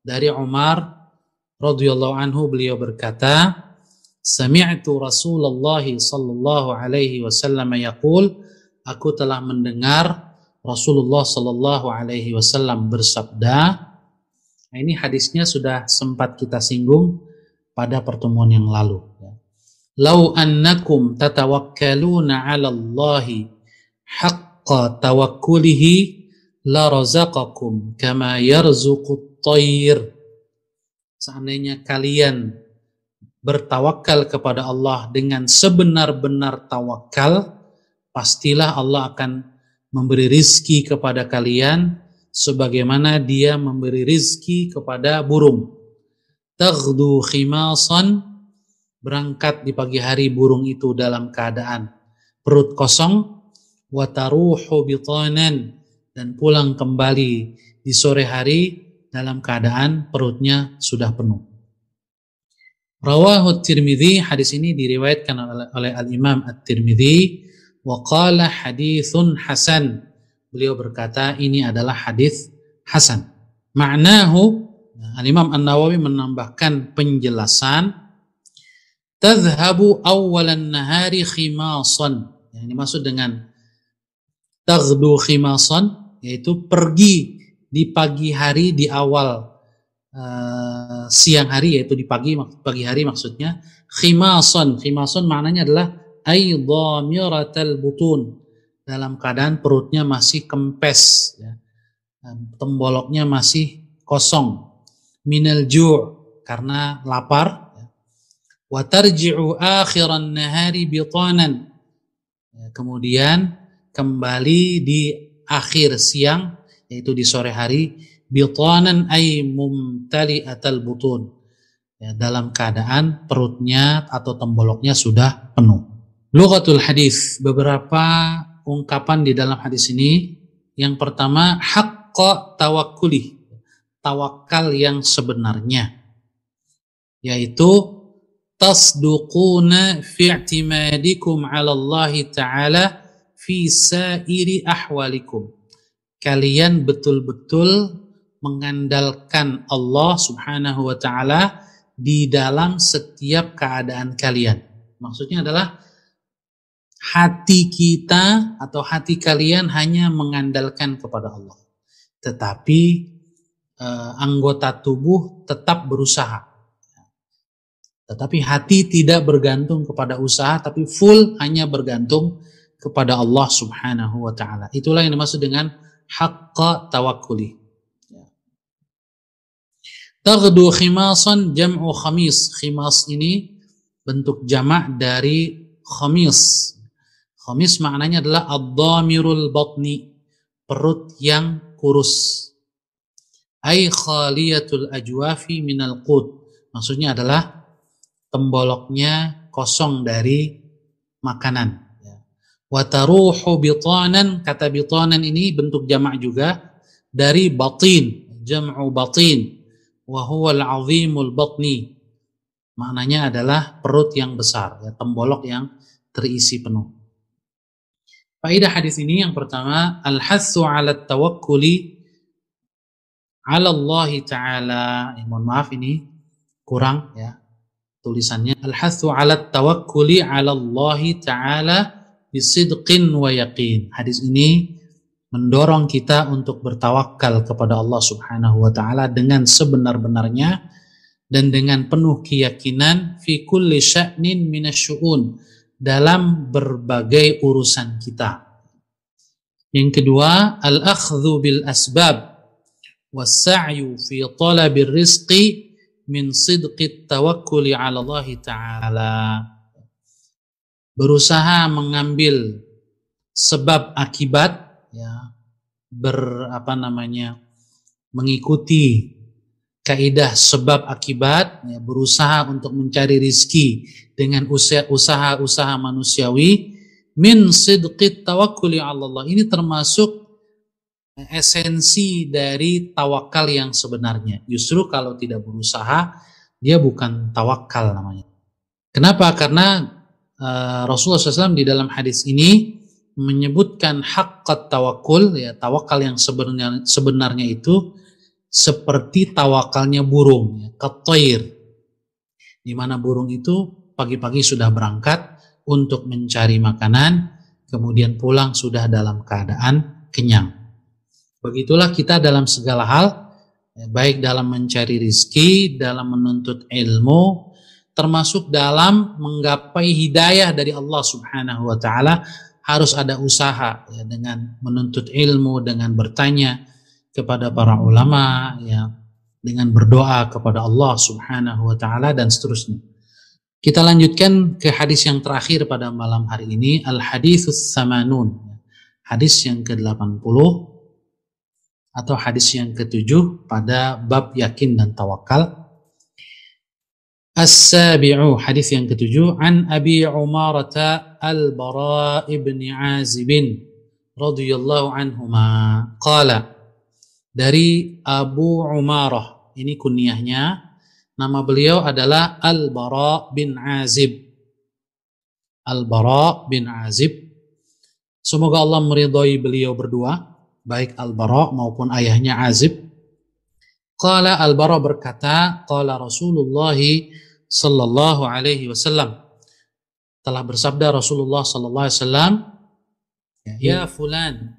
dari Umar radhiyallahu anhu beliau berkata, sami'tu Rasulullah sallallahu alaihi wasallam yaqul, aku telah mendengar Rasulullah sallallahu alaihi wasallam bersabda. Nah, ini hadisnya sudah sempat kita singgung pada pertemuan yang lalu. Lau annakum tatawakkaluna 'ala Allahi haqqa tawakkulihi la razaqakum kama yarzuqut tayr. Seandainya kalian bertawakal kepada Allah dengan sebenar-benar tawakal, pastilah Allah akan memberi rizki kepada kalian sebagaimana Dia memberi rizki kepada burung. Taghdu khimasan, berangkat di pagi hari burung itu dalam keadaan perut kosong, wa taruhu bitanan, dan pulang kembali di sore hari dalam keadaan perutnya sudah penuh. Rawahu Tirmidzi, hadis ini diriwayatkan oleh Al-Imam At-Tirmidzi, wa qala haditsun hasan. Beliau berkata ini adalah hadis hasan. Ma'nahu, Al-Imam An-Nawawi menambahkan penjelasan, tadhhabu awwalan nahari khimasan. Yang dimaksud dengan taghdu khimasan yaitu pergi di pagi hari, di awal siang hari, yaitu di pagi hari maksudnya. Khimason maknanya adalah aydhamiratal butun, dalam keadaan perutnya masih kempes, ya, temboloknya masih kosong. Minal ju', karena lapar. Wa tarji'u akhiran nahari bitanan, kemudian kembali di akhir siang, yaitu di sore hari, bitanan ay mumtali'atal butun, ya, dalam keadaan perutnya atau temboloknya sudah penuh. Lughatul hadis, beberapa ungkapan di dalam hadis ini. Yang pertama, haqqa tawakkuli, tawakal yang sebenarnya, yaitu tasduquna fi i'timadikum 'ala Allah Ta'ala fi sa'iri ahwalikum. Kalian betul-betul mengandalkan Allah Subhanahu wa taala di dalam setiap keadaan kalian. Maksudnya adalah hati kita atau hati kalian hanya mengandalkan kepada Allah, tetapi anggota tubuh tetap berusaha. Tetapi hati tidak bergantung kepada usaha, tapi full hanya bergantung kepada Allah Subhanahu wa taala. Itulah yang dimaksud dengan haqqa tawakkuli. Taghdu khimasan jam'u khamis. Khimas ini bentuk jamak dari khamis. Khamis maknanya adalah ad-dhamirul batni, perut yang kurus. Ai khaliyatul ajwafi minal qut. Maksudnya adalah temboloknya kosong dari makanan. Wa taruhu bitanan, kata bitanan ini bentuk jamak juga dari batin. jam'u batin wa huwa al-'azimul batni. Maknanya adalah perut yang besar, ya, tembolok yang terisi penuh. Faedah hadis ini yang pertama, al-hassu 'ala tawakkuli 'ala Allah Ta'ala. Mohon maaf ini kurang ya tulisannya. Al-hassu 'ala tawakkuli 'ala Allah Ta'ala bisidqin wa yaqin. Hadis ini mendorong kita untuk bertawakal kepada Allah Subhanahu wa taala dengan sebenar-benarnya dan dengan penuh keyakinan fi kulli sya'nin minasyu'un, dalam berbagai urusan kita. Yang kedua, al-akhdhu bil asbab was-sa'yu fi talabir rizqi min sidqit tawakkuli 'ala Allah Ta'ala. Berusaha mengambil sebab akibat, ya, mengikuti kaidah sebab akibat, ya, berusaha untuk mencari rizki dengan usaha-usaha manusiawi, min sidqit tawakkuli 'ala Allah. Ini termasuk esensi dari tawakal yang sebenarnya. Justru kalau tidak berusaha, dia bukan tawakal namanya. Kenapa? Karena Rasulullah SAW di dalam hadis ini menyebutkan haqqat tawakul, ya, tawakal yang sebenarnya itu seperti tawakalnya burung, ya, katair, di mana burung itu pagi-pagi sudah berangkat untuk mencari makanan, kemudian pulang sudah dalam keadaan kenyang. Begitulah kita dalam segala hal, ya, baik dalam mencari rizki, dalam menuntut ilmu, termasuk dalam menggapai hidayah dari Allah Subhanahu wa taala, harus ada usaha, ya, dengan menuntut ilmu, dengan bertanya kepada para ulama, ya, dengan berdoa kepada Allah Subhanahu wa taala dan seterusnya. Kita lanjutkan ke hadis yang terakhir pada malam hari ini, al-haditsus samanun. Hadis yang ke-80 atau hadis yang ke-7 pada bab yakin dan tawakal. As-sabi'u, hadis yang ke-7, an Abi Umarata al-Bara ibn Azib radhiyallahu anhuma qala, dari Abu Umarah, ini kunyahnya, nama beliau adalah Al-Bara bin Azib. Al-Bara bin Azib, semoga Allah meridhai beliau berdua, baik Al-Bara maupun ayahnya Azib. Qala, Al-Bara berkata, qala Rasulullah sallallahu alaihi wasallam, telah bersabda Rasulullah sallallahu alaihi wasallam, ya fulan,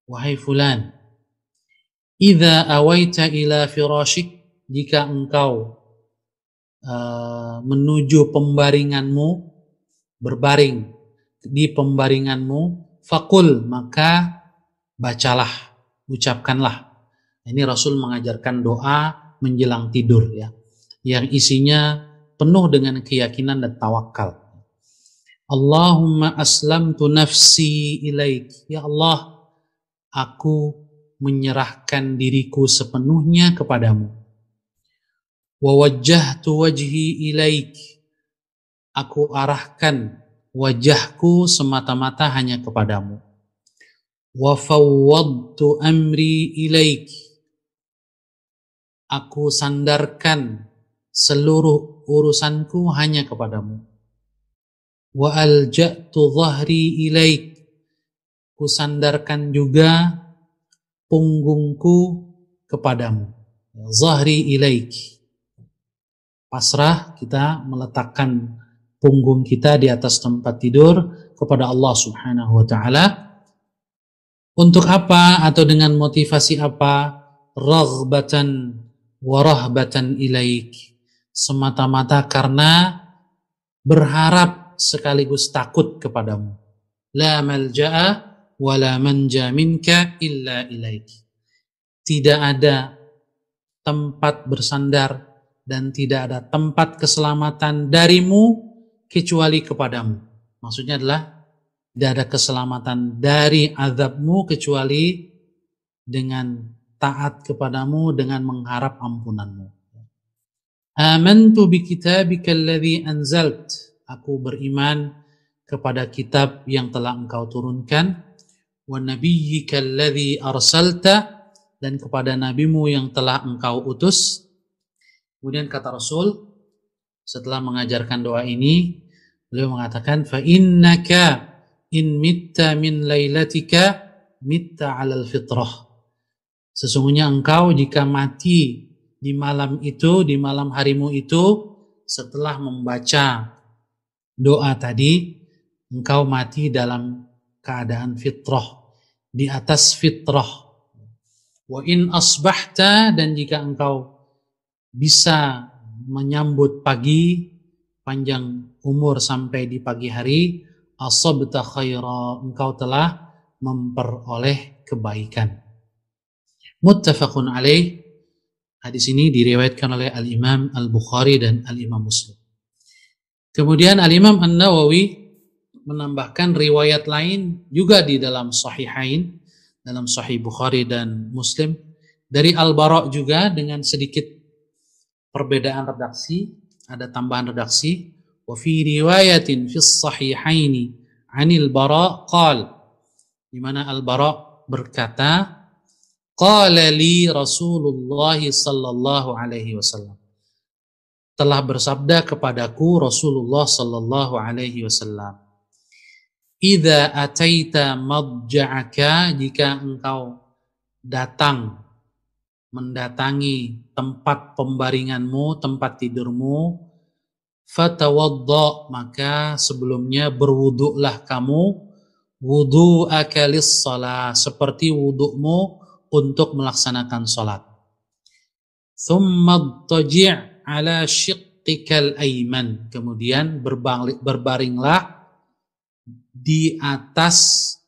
wahai fulan, idza awaita ila firashik, jika engkau menuju pembaringanmu, berbaring di pembaringanmu, faqul, maka bacalah, ucapkanlah. Ini Rasul mengajarkan doa menjelang tidur, ya, yang isinya penuh dengan keyakinan dan tawakal. Allahumma aslamtu nafsi ilaik, ya Allah, aku menyerahkan diriku sepenuhnya kepadamu. Wa wajjahtu wajhi ilaik, aku arahkan wajahku semata-mata hanya kepadamu. Wa fawwadtu amri ilaik, aku sandarkan seluruh urusanku hanya kepadamu. Wa alja'tu dhahri ilaik, ku sandarkan juga punggungku kepadamu. Zahri ilaik, pasrah, kita meletakkan punggung kita di atas tempat tidur kepada Allah Subhanahu wa taala. Untuk apa atau dengan motivasi apa? Raghbatan wa rahbatan ilaik, semata-mata karena berharap sekaligus takut kepadamu. La malja'a wa la manja minka illa ilaik, tidak ada tempat bersandar dan tidak ada tempat keselamatan darimu kecuali kepadamu. Maksudnya adalah tidak ada keselamatan dari azabmu kecuali dengan taat kepadamu, dengan mengharap ampunanmu. Amantu bi kitabika alladhi anzalt, aku beriman kepada kitab yang telah engkau turunkan. Wa nabiyyika alladhi arsalta, dan kepada nabimu yang telah engkau utus. Kemudian kata Rasul setelah mengajarkan doa ini, beliau mengatakan, fa innaka in mitta min lailatika mitta 'alal fitrah. Sesungguhnya engkau jika mati di malam itu, di malam harimu itu, setelah membaca doa tadi, engkau mati dalam keadaan fitrah, di atas fitrah. Wa in asbahta, dan jika engkau bisa menyambut pagi, panjang umur sampai di pagi hari, asabta khaira, engkau telah memperoleh kebaikan. Muttafaqun alaih. Hadis ini diriwayatkan oleh Al-Imam Al-Bukhari dan Al-Imam Muslim. Kemudian Al-Imam An-Nawawi menambahkan riwayat lain juga di dalam Sahihain, dalam Sahih Bukhari dan Muslim, dari Al-Bara juga dengan sedikit perbedaan redaksi, ada tambahan redaksi. Wa fi riwayatin fi Sahihaini 'anil Bara qala, di mana Al-Bara berkata, qala li Rasulullah sallallahu alaihi wasallam, telah bersabda kepadaku Rasulullah sallallahu alaihi wasallam, idza ataita madja'aka, jika engkau mendatangi tempat pembaringanmu, tempat tidurmu, fatawadda, maka sebelumnya berwuduklah kamu, wudu'aka lis-shalah, seperti wudukmu untuk melaksanakan sholat. Thumma taji' ala shiqqikal ayman, kemudian berbaringlah di atas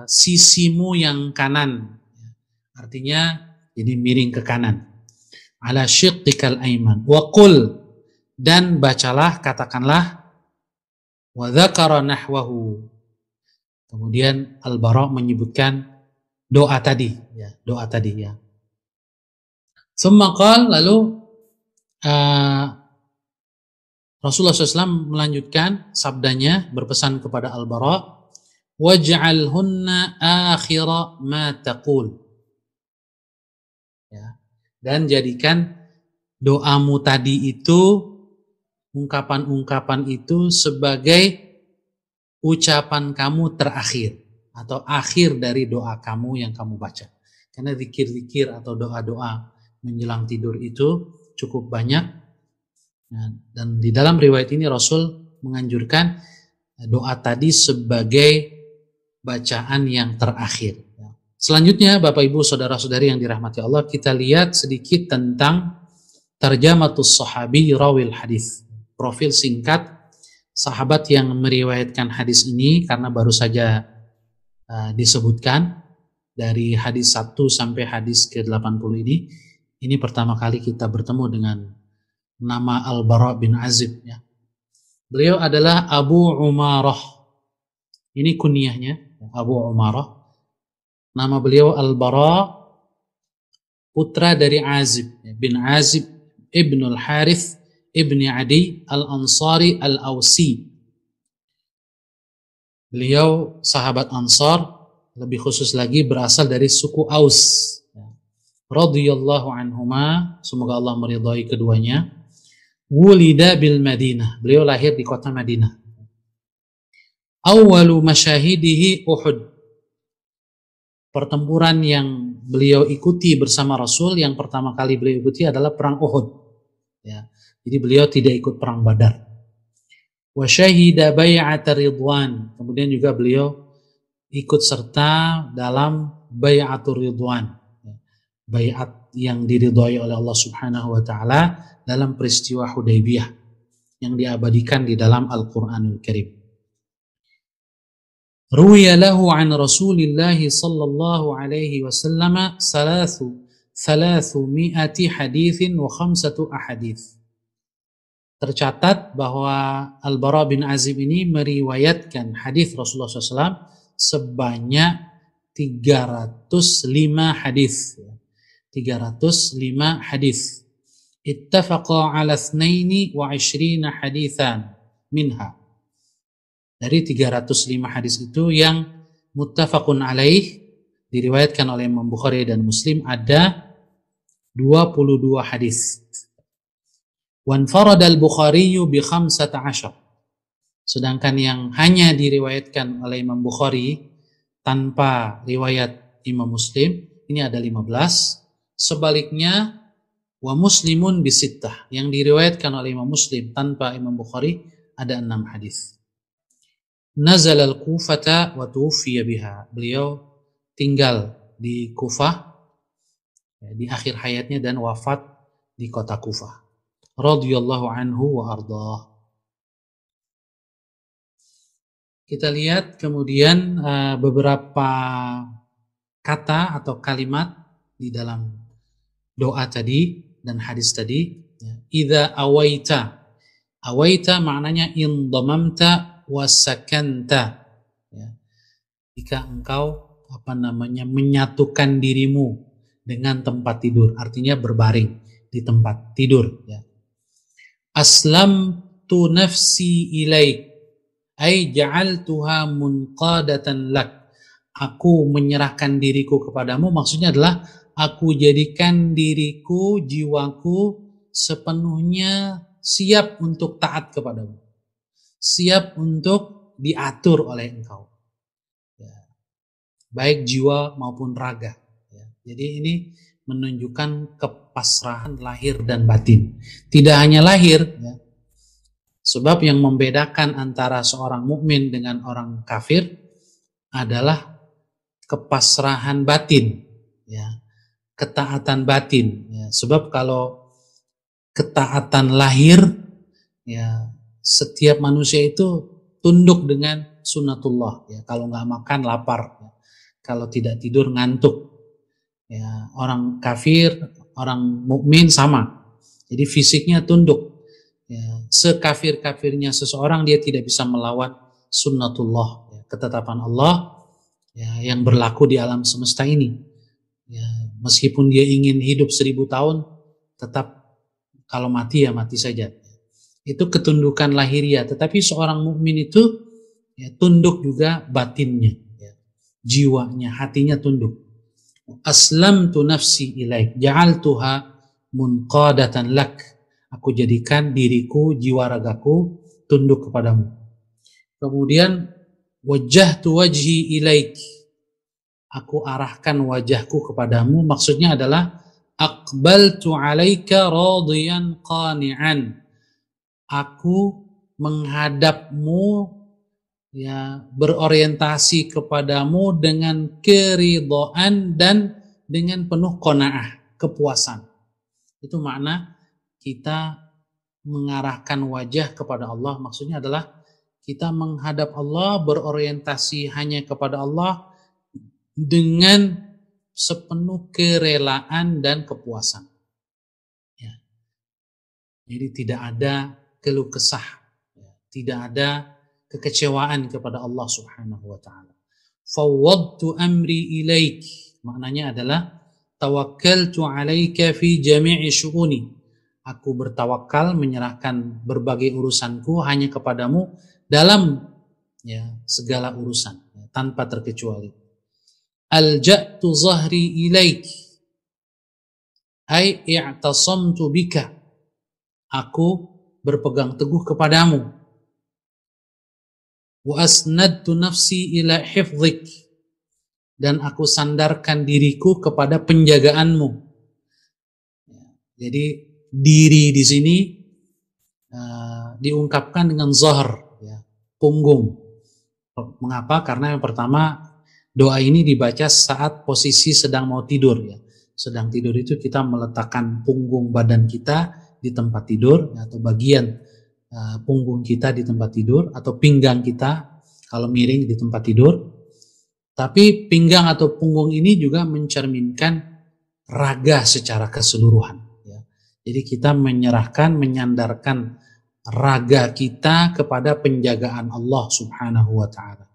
sisimu yang kanan, artinya jadi miring ke kanan. Ala shiqqikal ayman wa qul, dan bacalah, katakanlah, wa dzakara nahwahu. Kemudian Al-Bara menyebutkan doa tadi ya. Summa qala, lalu Rasulullah SAW melanjutkan sabdanya, berpesan kepada Al-Bara, waj'alhunna akhira ma taqul, ya, dan jadikan doamu tadi itu, ungkapan-ungkapan itu sebagai ucapan kamu terakhir, atau akhir dari doa kamu yang kamu baca. Karena zikir-zikir atau doa-doa menjelang tidur itu cukup banyak. Nah, dan di dalam riwayat ini Rasul menganjurkan doa tadi sebagai bacaan yang terakhir. Selanjutnya Bapak Ibu Saudara-saudari yang dirahmati Allah, kita lihat sedikit tentang tarjamatus sahabi rawil hadis, profil singkat sahabat yang meriwayatkan hadis ini, karena baru saja disebutkan dari hadis 1 sampai hadis ke-80 ini. Ini pertama kali kita bertemu dengan nama Al-Bara bin Azib, ya. Beliau adalah Abu Umarah. Ini kunyahnya, Abu Umarah. Nama beliau Al-Bara, putra dari Azib bin Azib ibnul Harith ibni Adi Al-Ansari Al-Ausi. Beliau sahabat Ansar, lebih khusus lagi berasal dari suku Aus. Radhiyallahu anhuma, semoga Allah meridhai keduanya. Wulida bil Madinah, beliau lahir di kota Madinah. Awwalu masyahidihi Uhud, pertempuran yang beliau ikuti bersama Rasul, yang pertama kali beliau ikuti adalah perang Uhud, ya. Jadi beliau tidak ikut perang Badar. Wa syahida bai'at ridwan, kemudian juga beliau ikut serta dalam bai'atur ridwan, bai'at yang diridhai oleh Allah Subhanahu wa taala dalam peristiwa Hudaybiyah yang diabadikan di dalam Al-Qur'anul Karim. Ruwiya lahu an Rasulillah sallallahu alaihi wasallam 300 haditsin wa 5 ahadits. Tercatat bahwa Al-Bara bin Azib ini meriwayatkan hadis Rasulullah SAW sebanyak 305 hadis. 305 hadis. Ittafaqa ala 22 haditsan minha. Dari 305 hadis itu yang muttafaqun alaih, diriwayatkan oleh Imam Bukhari dan Muslim ada 22 hadis. Wanfarada al-Bukhari bi 15. Sedangkan yang hanya diriwayatkan oleh Imam Bukhari tanpa riwayat Imam Muslim ini ada 15. Sebaliknya wa Muslimun bi sittah, yang diriwayatkan oleh Imam Muslim tanpa Imam Bukhari ada 6 hadis. Nazal al-Kufata wa tuwfiya biha. Beliau tinggal di Kufah di akhir hayatnya dan wafat di kota Kufah. Radhiyallahu anhu wa ardhah. Kita lihat kemudian beberapa kata atau kalimat di dalam doa tadi dan hadis tadi. Idza awaita. Awaita maknanya indamamta wasakanta. Jika engkau menyatukan dirimu dengan tempat tidur, artinya berbaring di tempat tidur. Aslamtu nafsi ilaik, ay ja'altuha munqadatan lak. Aku menyerahkan diriku kepadamu, maksudnya adalah aku jadikan diriku, jiwaku sepenuhnya siap untuk taat kepadamu, siap untuk diatur oleh engkau, baik jiwa maupun raga. Jadi ini menunjukkan kepasrahan lahir dan batin. Tidak hanya lahir, sebab yang membedakan antara seorang mukmin dengan orang kafir adalah kepasrahan batin, ketaatan batin. Sebab kalau ketaatan lahir, setiap manusia itu tunduk dengan sunnatullah. Kalau nggak makan lapar, kalau tidak tidur ngantuk. Orang kafir, orang mukmin sama. Jadi fisiknya tunduk. Sekafir-kafirnya seseorang, dia tidak bisa melawan sunnatullah, ketetapan Allah yang berlaku di alam semesta ini. Meskipun dia ingin hidup 1000 tahun, tetap kalau mati ya mati saja. Itu ketundukan lahiriah. Tetapi seorang mukmin itu tunduk juga batinnya, jiwanya, hatinya tunduk. Aslamtu nafsi ilaik, ja'altuha munqadatan lak. Aku jadikan diriku, jiwa ragaku tunduk kepadamu. Kemudian wajjahtu wajhi ilaik, aku arahkan wajahku kepadamu, maksudnya adalah aqbaltu alaika radiyan qani'an. Aku menghadapmu, berorientasi kepadamu dengan keridhaan dan dengan penuh qanaah, kepuasan. Itu makna kita mengarahkan wajah kepada Allah, maksudnya adalah kita menghadap Allah, berorientasi hanya kepada Allah dengan sepenuh kerelaan dan kepuasan. Jadi tidak ada keluh kesah, tidak ada kekecewaan kepada Allah Subhanahu wa taala. Fawwadtu amri ilaik, maknanya adalah tawakkaltu alaika fi jami'i syu'uni. Aku bertawakal, menyerahkan berbagai urusanku hanya kepadamu dalam segala urusan, tanpa terkecuali. Alja'tu zahri ilaik, ay i'tasamtu bika. Aku berpegang teguh kepadamu. Wa asnadtu nafsi ila hifdzik, dan aku sandarkan diriku kepada penjagaanmu. Jadi diri di sini diungkapkan dengan zahr, punggung. Mengapa? Karena yang pertama, doa ini dibaca saat posisi sedang mau tidur. Sedang tidur itu kita meletakkan punggung badan kita di tempat tidur, atau bagian punggung kita di tempat tidur, atau pinggang kita kalau miring di tempat tidur. Tapi pinggang atau punggung ini juga mencerminkan raga secara keseluruhan. Jadi kita menyerahkan, menyandarkan raga kita kepada penjagaan Allah Subhanahu wa ta'ala.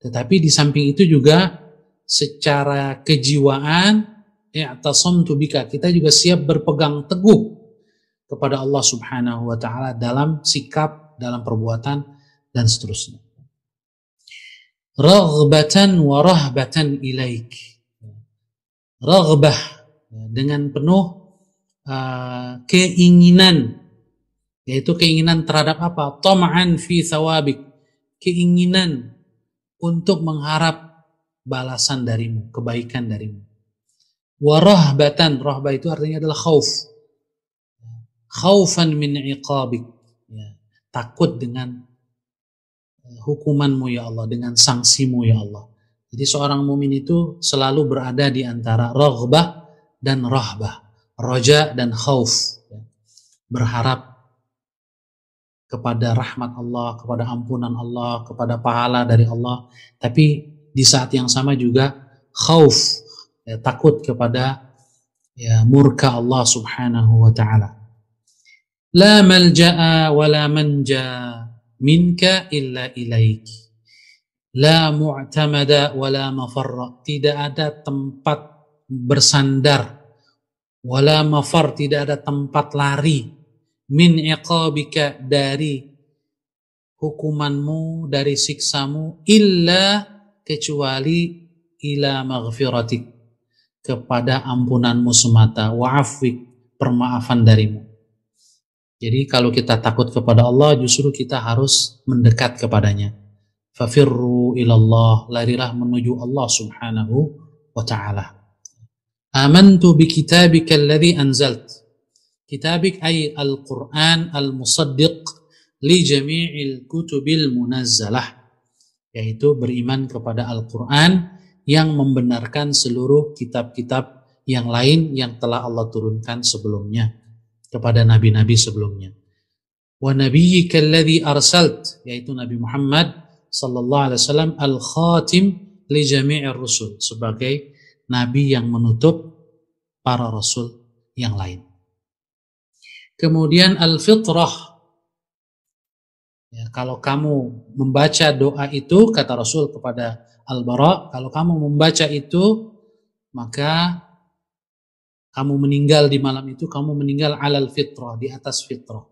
Tetapi di samping itu juga secara kejiwaan, i'tasamtu bika, kita juga siap berpegang teguh kepada Allah Subhanahu wa ta'ala dalam sikap, dalam perbuatan, dan seterusnya. Raghbatan wa rahbatan ilaik, raghbah, dengan penuh keinginan, yaitu keinginan terhadap apa? Tama'an fi thawabik, keinginan untuk mengharap balasan darimu, kebaikan darimu. Wa rahbatan, rahbah itu artinya adalah khauf, khaufan min iqabik, ya, takut dengan hukumanmu ya Allah, dengan sanksimu ya Allah. Jadi seorang mukmin itu selalu berada di antara raghbah dan rahbah, raja dan khauf, berharap kepada rahmat Allah, kepada ampunan Allah, kepada pahala dari Allah, tapi di saat yang sama juga khauf, ya, takut kepada murka Allah subhanahu wa ta'ala. La malja'a wa la manja minka illa ilaik, la mu'tamada wa la mafarra, tidak ada tempat bersandar, wala mafar, tidak ada tempat lari, min iqabika, dari hukumanmu, dari siksamu, illa, kecuali ila maghfiratik, kepada ampunanmu semata, wa afwik, permaafan darimu. Jadi kalau kita takut kepada Allah, justru kita harus mendekat kepadanya. Fafirru ilallah, larilah menuju Allah subhanahu wa ta'ala. Amantu bi kitabika alladhi anzalt, kitabik ay al-Quran al-musaddiq li jami'il kutubil munazzalah, yaitu beriman kepada Al-Quran yang membenarkan seluruh kitab-kitab yang lain yang telah Allah turunkan sebelumnya kepada nabi-nabi sebelumnya. Wa nabiyyika alladhi arsalt, yaitu Nabi Muhammad sallallahu alaihi wasallam al-khatim li jami'ir rusul, sebagai nabi yang menutup para rasul yang lain. Kemudian al-fitrah, ya, kalau kamu membaca doa itu, kata Rasul kepada Al-Bara, kalau kamu membaca itu, maka kamu meninggal di malam itu, kamu meninggal alal fitrah, di atas fitrah.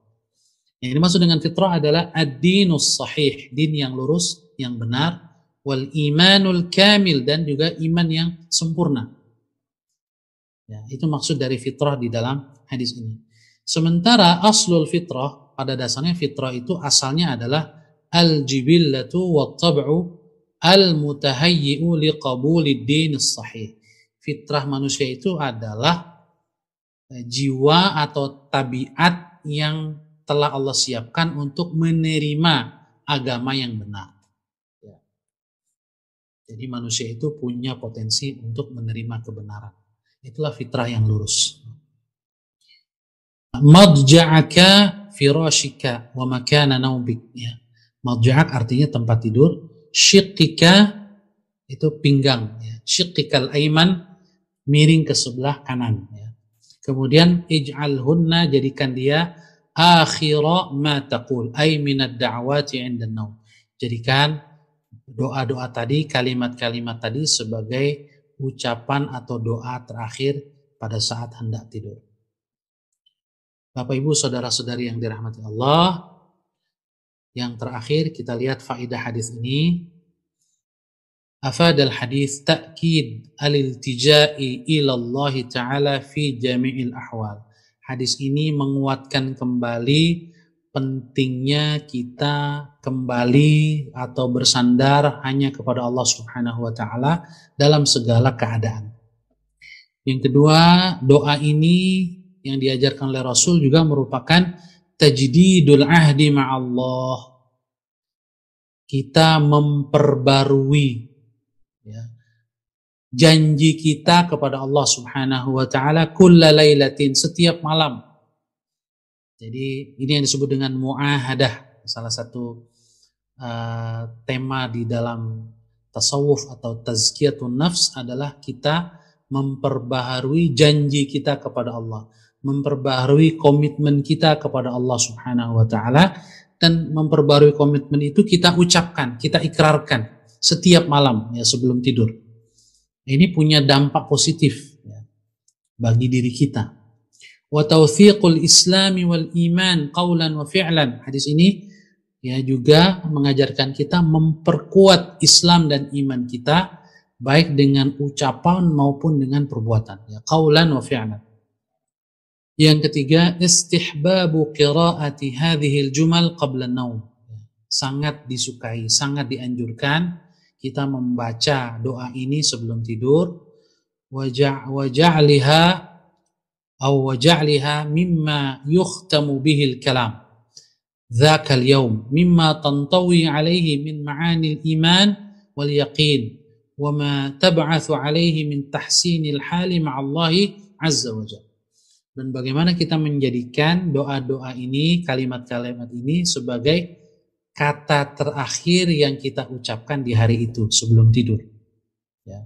Yang dimaksud dengan fitrah adalah ad-dinus sahih, din yang lurus, yang benar, wal imanul kamil, dan juga iman yang sempurna. Ya, itu maksud dari fitrah di dalam hadis ini. Sementara aslul fitrah, pada dasarnya fitrah itu asalnya adalah al-jibillatu wa tab'u al-mutahayyi'u liqabulid dinus sahih. Fitrah manusia itu adalah jiwa atau tabiat yang telah Allah siapkan untuk menerima agama yang benar. Ya. Jadi manusia itu punya potensi untuk menerima kebenaran. Itulah fitrah yang lurus. Madja'aka firashika wa makana naumik. Ya. Madja'ak artinya tempat tidur. Syiqqika itu pinggang. Ya. Syiqqikal aiman, miring ke sebelah kanan. Ya. Kemudian ij'alhunna, jadikan dia akhira ma taqul, ay minad da'wati 'inda an-naum. Jadikan doa-doa tadi, kalimat-kalimat tadi sebagai ucapan atau doa terakhir pada saat hendak tidur. Bapak Ibu saudara-saudari yang dirahmati Allah, yang terakhir kita lihat faedah hadis ini. Afadal hadis ta'kid al-iltija'i ila Allah Ta'ala fi jami'il ahwal. Hadis ini menguatkan kembali pentingnya kita kembali atau bersandar hanya kepada Allah Subhanahu wa Ta'ala dalam segala keadaan. Yang kedua, doa ini yang diajarkan oleh Rasul juga merupakan tajdidul ahdi ma'allah. Kita memperbarui, ya, janji kita kepada Allah Subhanahu wa Ta'ala kulla lailatin, setiap malam. Jadi ini yang disebut dengan mu'ahadah, salah satu tema di dalam tasawuf atau tazkiyatun nafs adalah kita memperbaharui janji kita kepada Allah, memperbaharui komitmen kita kepada Allah Subhanahu wa Ta'ala, dan memperbaharui komitmen itu kita ucapkan, kita ikrarkan setiap malam, ya, sebelum tidur. Ini punya dampak positif, ya, bagi diri kita. Wa tawthiqul islami wal iman qawlan wa fi'lan. Hadis ini, ya, juga mengajarkan kita memperkuat Islam dan iman kita baik dengan ucapan maupun dengan perbuatan, ya, qaulan wa fi'lan. Yang ketiga, istihbabu qiraati hadhil jumal qabla naum. Sangat disukai, sangat dianjurkan kita membaca doa ini sebelum tidur. Waja'liha mimma yukhtamu bihil kalam dzakal yaum mimma tantawi alaihi min ma'anil iman wal yaqin wa ma tab'atsu alaihi min tahsinil hali ma'allahi azza wa jalla. Dan bagaimana kita menjadikan doa-doa ini, kalimat-kalimat ini sebagai kata terakhir yang kita ucapkan di hari itu sebelum tidur, ya.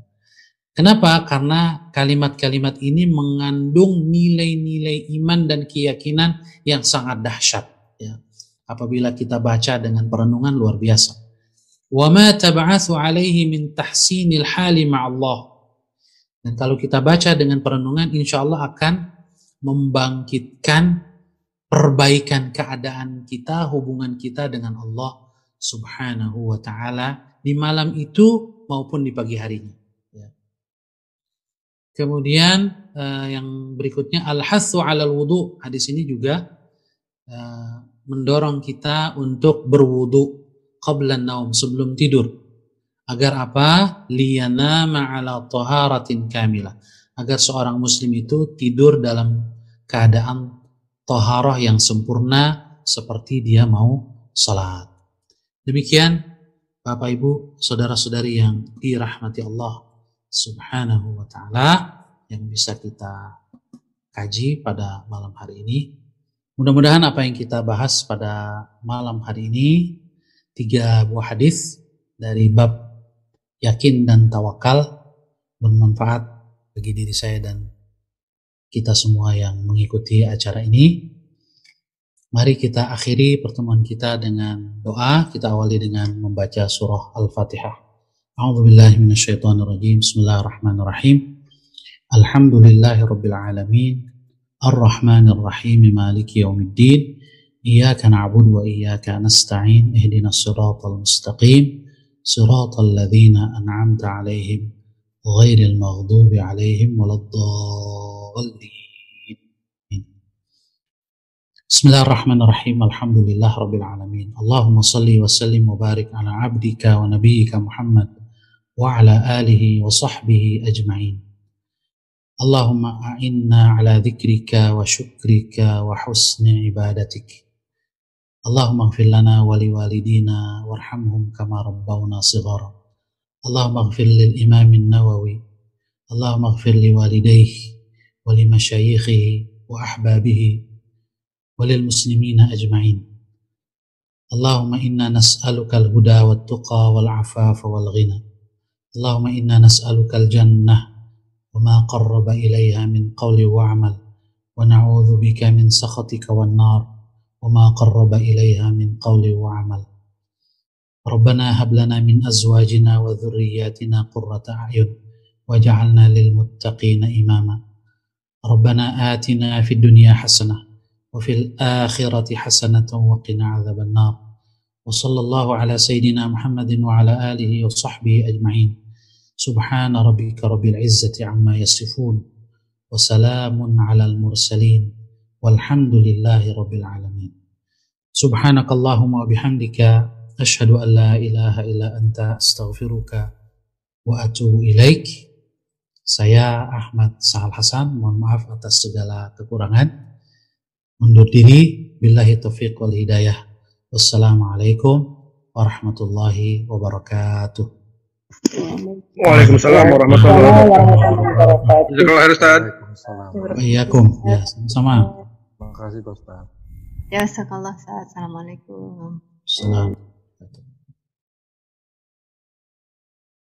Kenapa? Karena kalimat-kalimat ini mengandung nilai-nilai iman dan keyakinan yang sangat dahsyat, ya. Apabila kita baca dengan perenungan luar biasa. Wa ma tab'atsu alaihi min tahsinil hali ma'allah. Dan kalau kita baca dengan perenungan, insya Allah akan membangkitkan perbaikan keadaan kita, hubungan kita dengan Allah Subhanahu wa ta'ala di malam itu maupun di pagi harinya. Kemudian yang berikutnya al-hatsu 'alal wudu. Hadis ini juga mendorong kita untuk berwudu qabla naum, sebelum tidur. Agar apa? Liyanama 'ala taharatin kamilah. Agar seorang muslim itu tidur dalam keadaan taharah yang sempurna seperti dia mau salat. Demikian Bapak Ibu, saudara-saudari yang dirahmati Allah Subhanahu wa ta'ala, yang bisa kita kaji pada malam hari ini. Mudah-mudahan apa yang kita bahas pada malam hari ini, 3 buah hadis dari bab yakin dan tawakal, bermanfaat bagi diri saya dan kita semua yang mengikuti acara ini. Mari kita akhiri pertemuan kita dengan doa. Kita awali dengan membaca surah Al-Fatihah. A'udzu billahi minasyaitonir rajim. Bismillahirrahmanirrahim. Alhamdulillahi rabbil alamin. Arrahmanir rahim. Maliki yaumiddin. Iyyaka na'budu wa iyyaka nasta'in. Ihdinas siratal mustaqim. Siratal ladzina an'amta 'alaihim ghairil maghdubi 'alaihim waladdallin. Bismillahirrahmanirrahim. Alhamdulillah rabbil alamin. Allahumma salli wa sallim wa barik ala 'abdika wa nabiyyika Muhammad wa ala alihi wa sahbihi ajma'in. Allahumma a'inna ala dzikrika wa syukrika wa husni ibadatik. Allahumma ighfir lana wa liwalidina warhamhum kama rabbawna shighara. Allahumma ighfir lil Imam an-Nawawi. Allahumma ighfir li walidayhi wa li masyayikhihi wa ahbabihi wa lil muslimina ajma'in. Allahumma inna nas'aluka al-huda wat tuqa wal afafa wal ghina. Allahumma inna nas'aluka al-jannah wa ma qarraba ilayha min qawli wa amal, wa na'udzu bika min sakhatika wan nar wa ma qarraba ilayha min qawli wa amal. Rabbana hab lana min azwajina wa dhurriyyatina qurrata a'yun waj'alna lil muttaqina imama. Rabbana atina fid dunya hasanah wa fil akhirati hasanatan wa qina 'adzaban nar. Wa sallallahu ala sayyidina Muhammadin wa ala alihi wa sahbihi ajma'in. Subhana rabbika rabbil izzati amma yasifun wa salamun 'alal mursalin walhamdulillahi rabbil alamin. Subhanakallahumma wa bihamdika asyhadu an la ilaha illa anta astaghfiruka wa atubu ilaik. Saya Ahmad Sahal Hasan, mohon maaf atas segala kekurangan. Undur diri, billahi taufiq wal hidayah. Wassalamualaikum warahmatullahi wabarakatuh. Waalaikumsalam warahmatullahi wabarakatuh. Jazakallahu Ustaz. Waalaikumsalam. Ya, sama-sama. Terima kasih Ustaz. Ya, Assalamualaikum. Assalamualaikum.